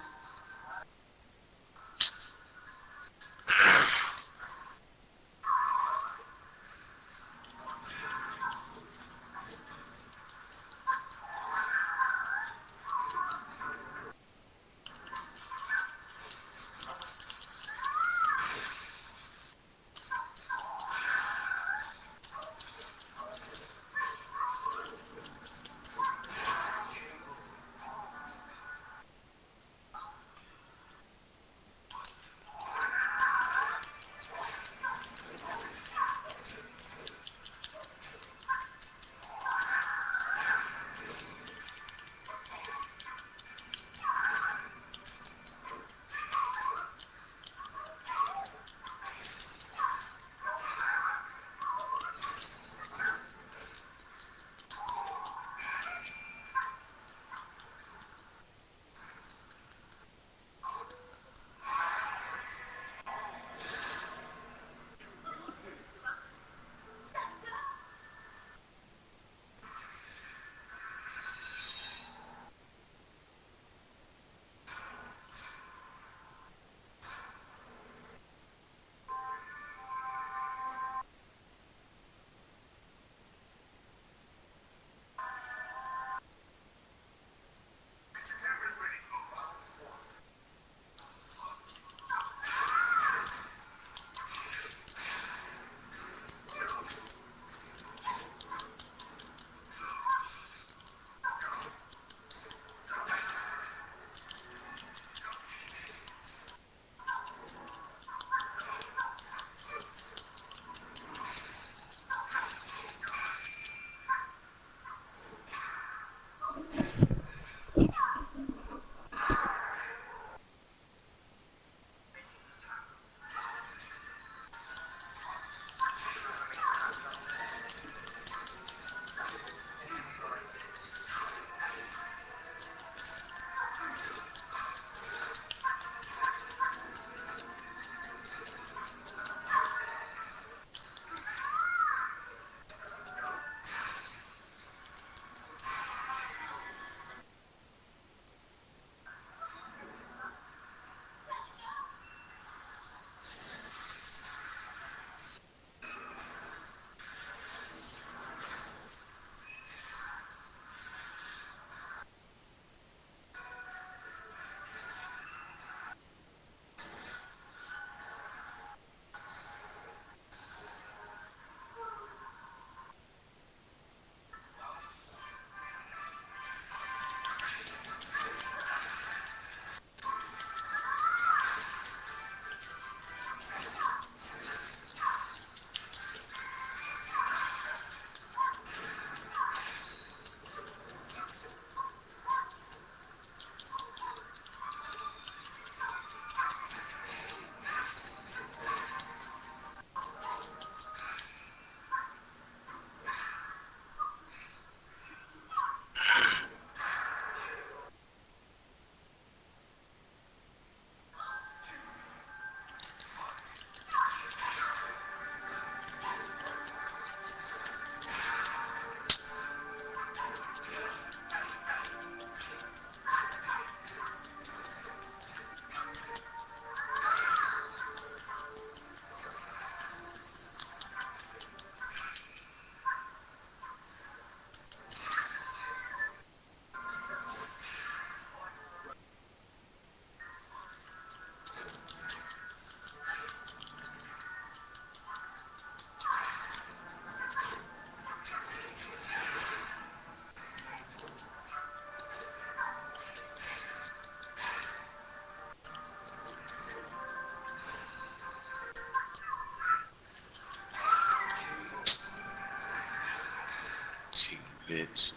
bitch.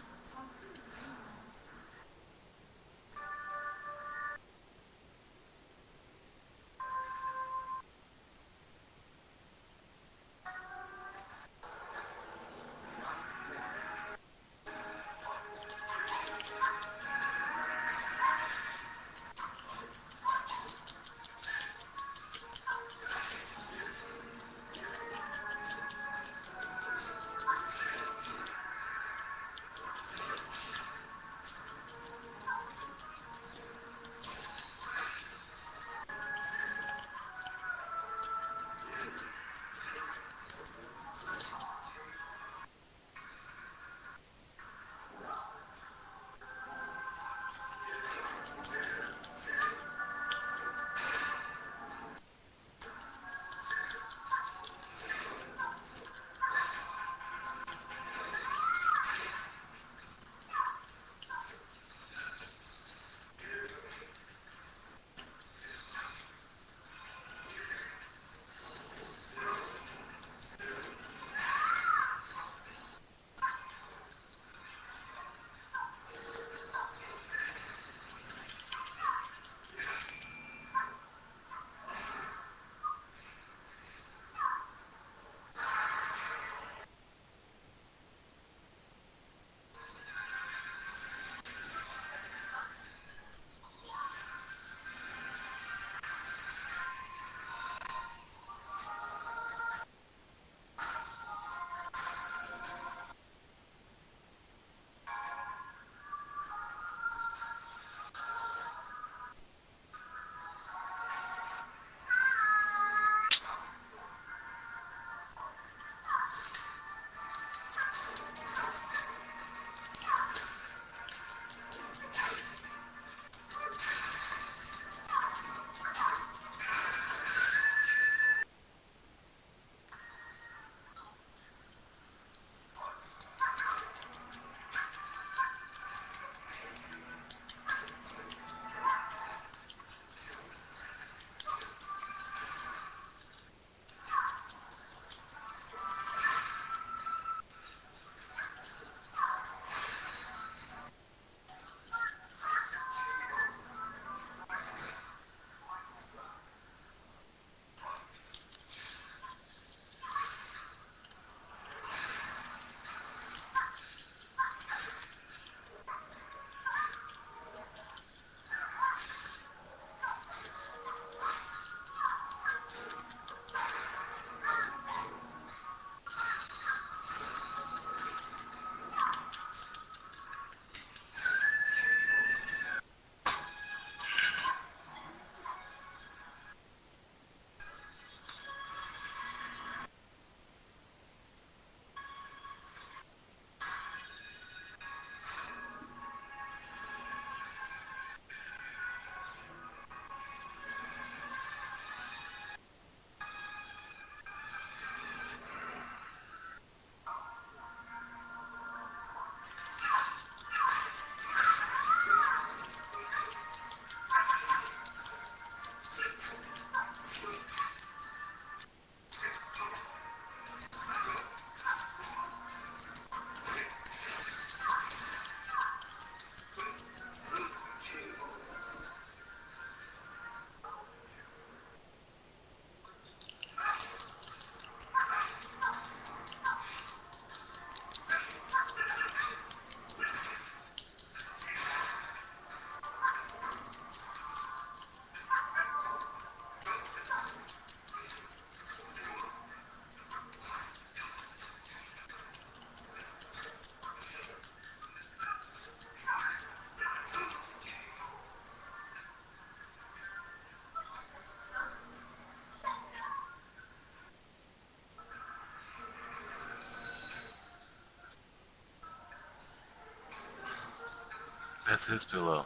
That's his pillow.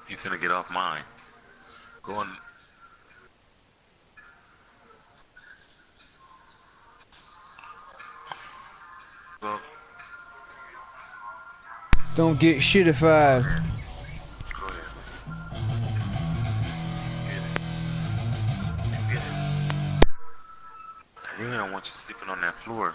He finna get off mine. Go on. Go. Don't get shitified. Go ahead. Get it. Get it. I really don't want you sleeping on that floor.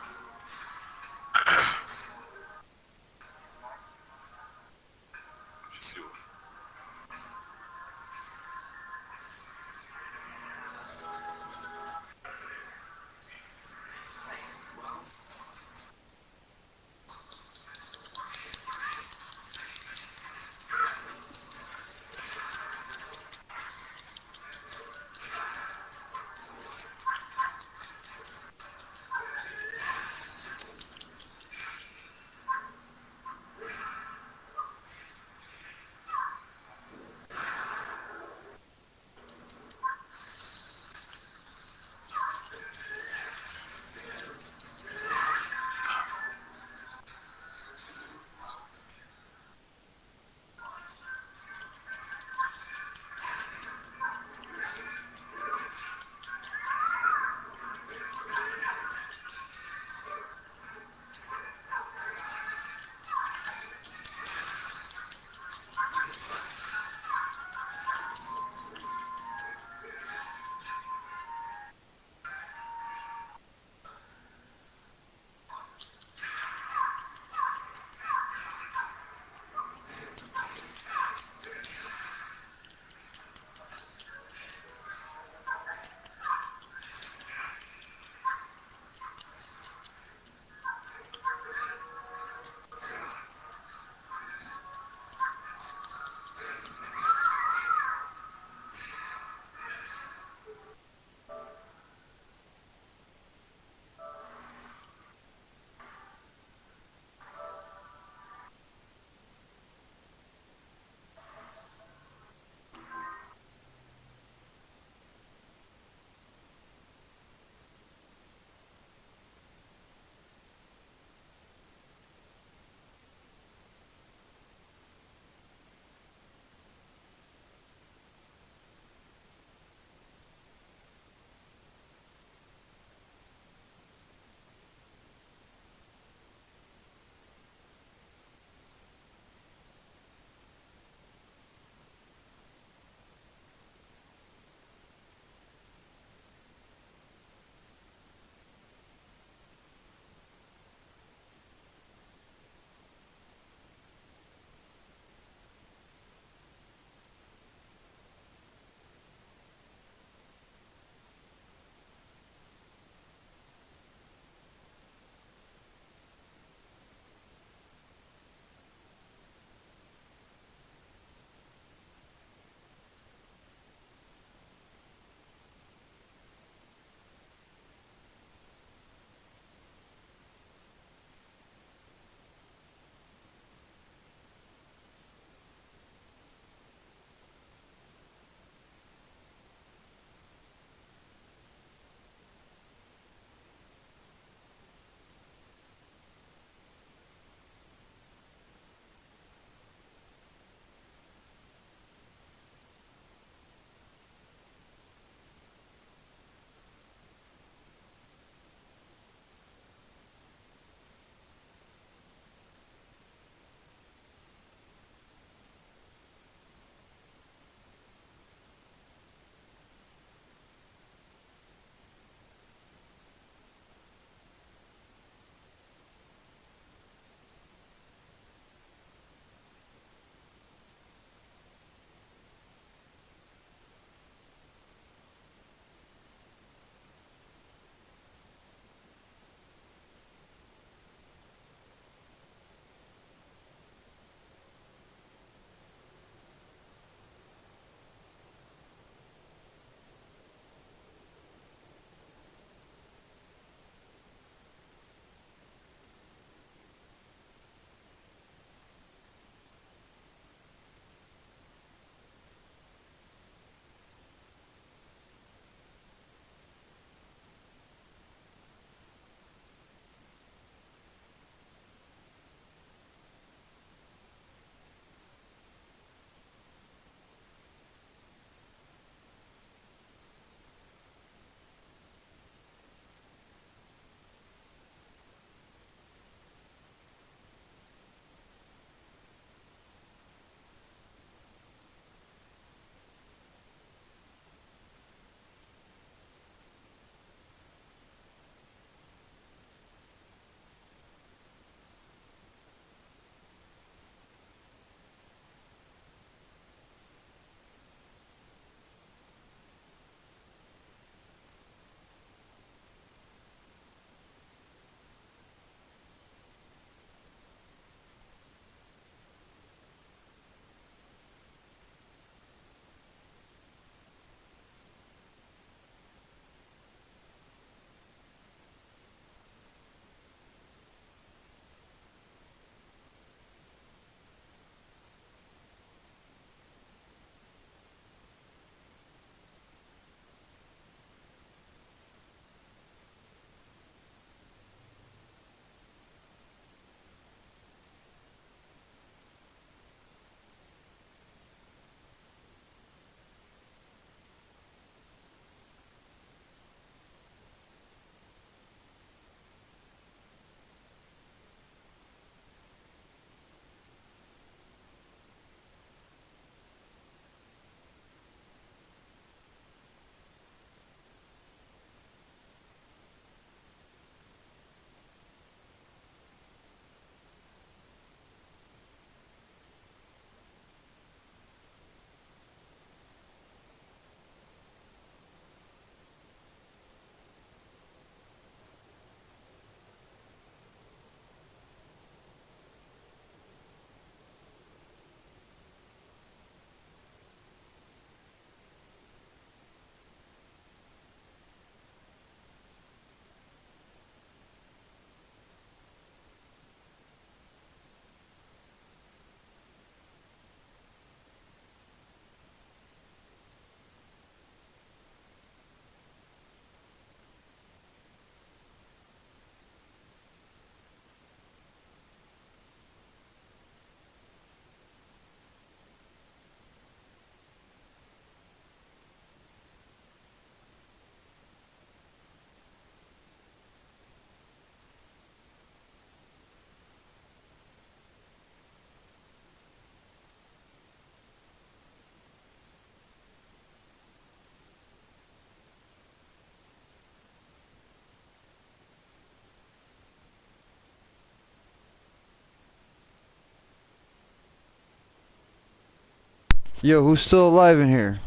Yo, who's still alive in here?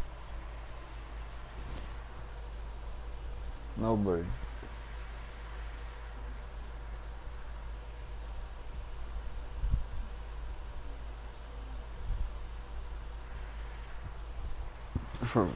Nobody. For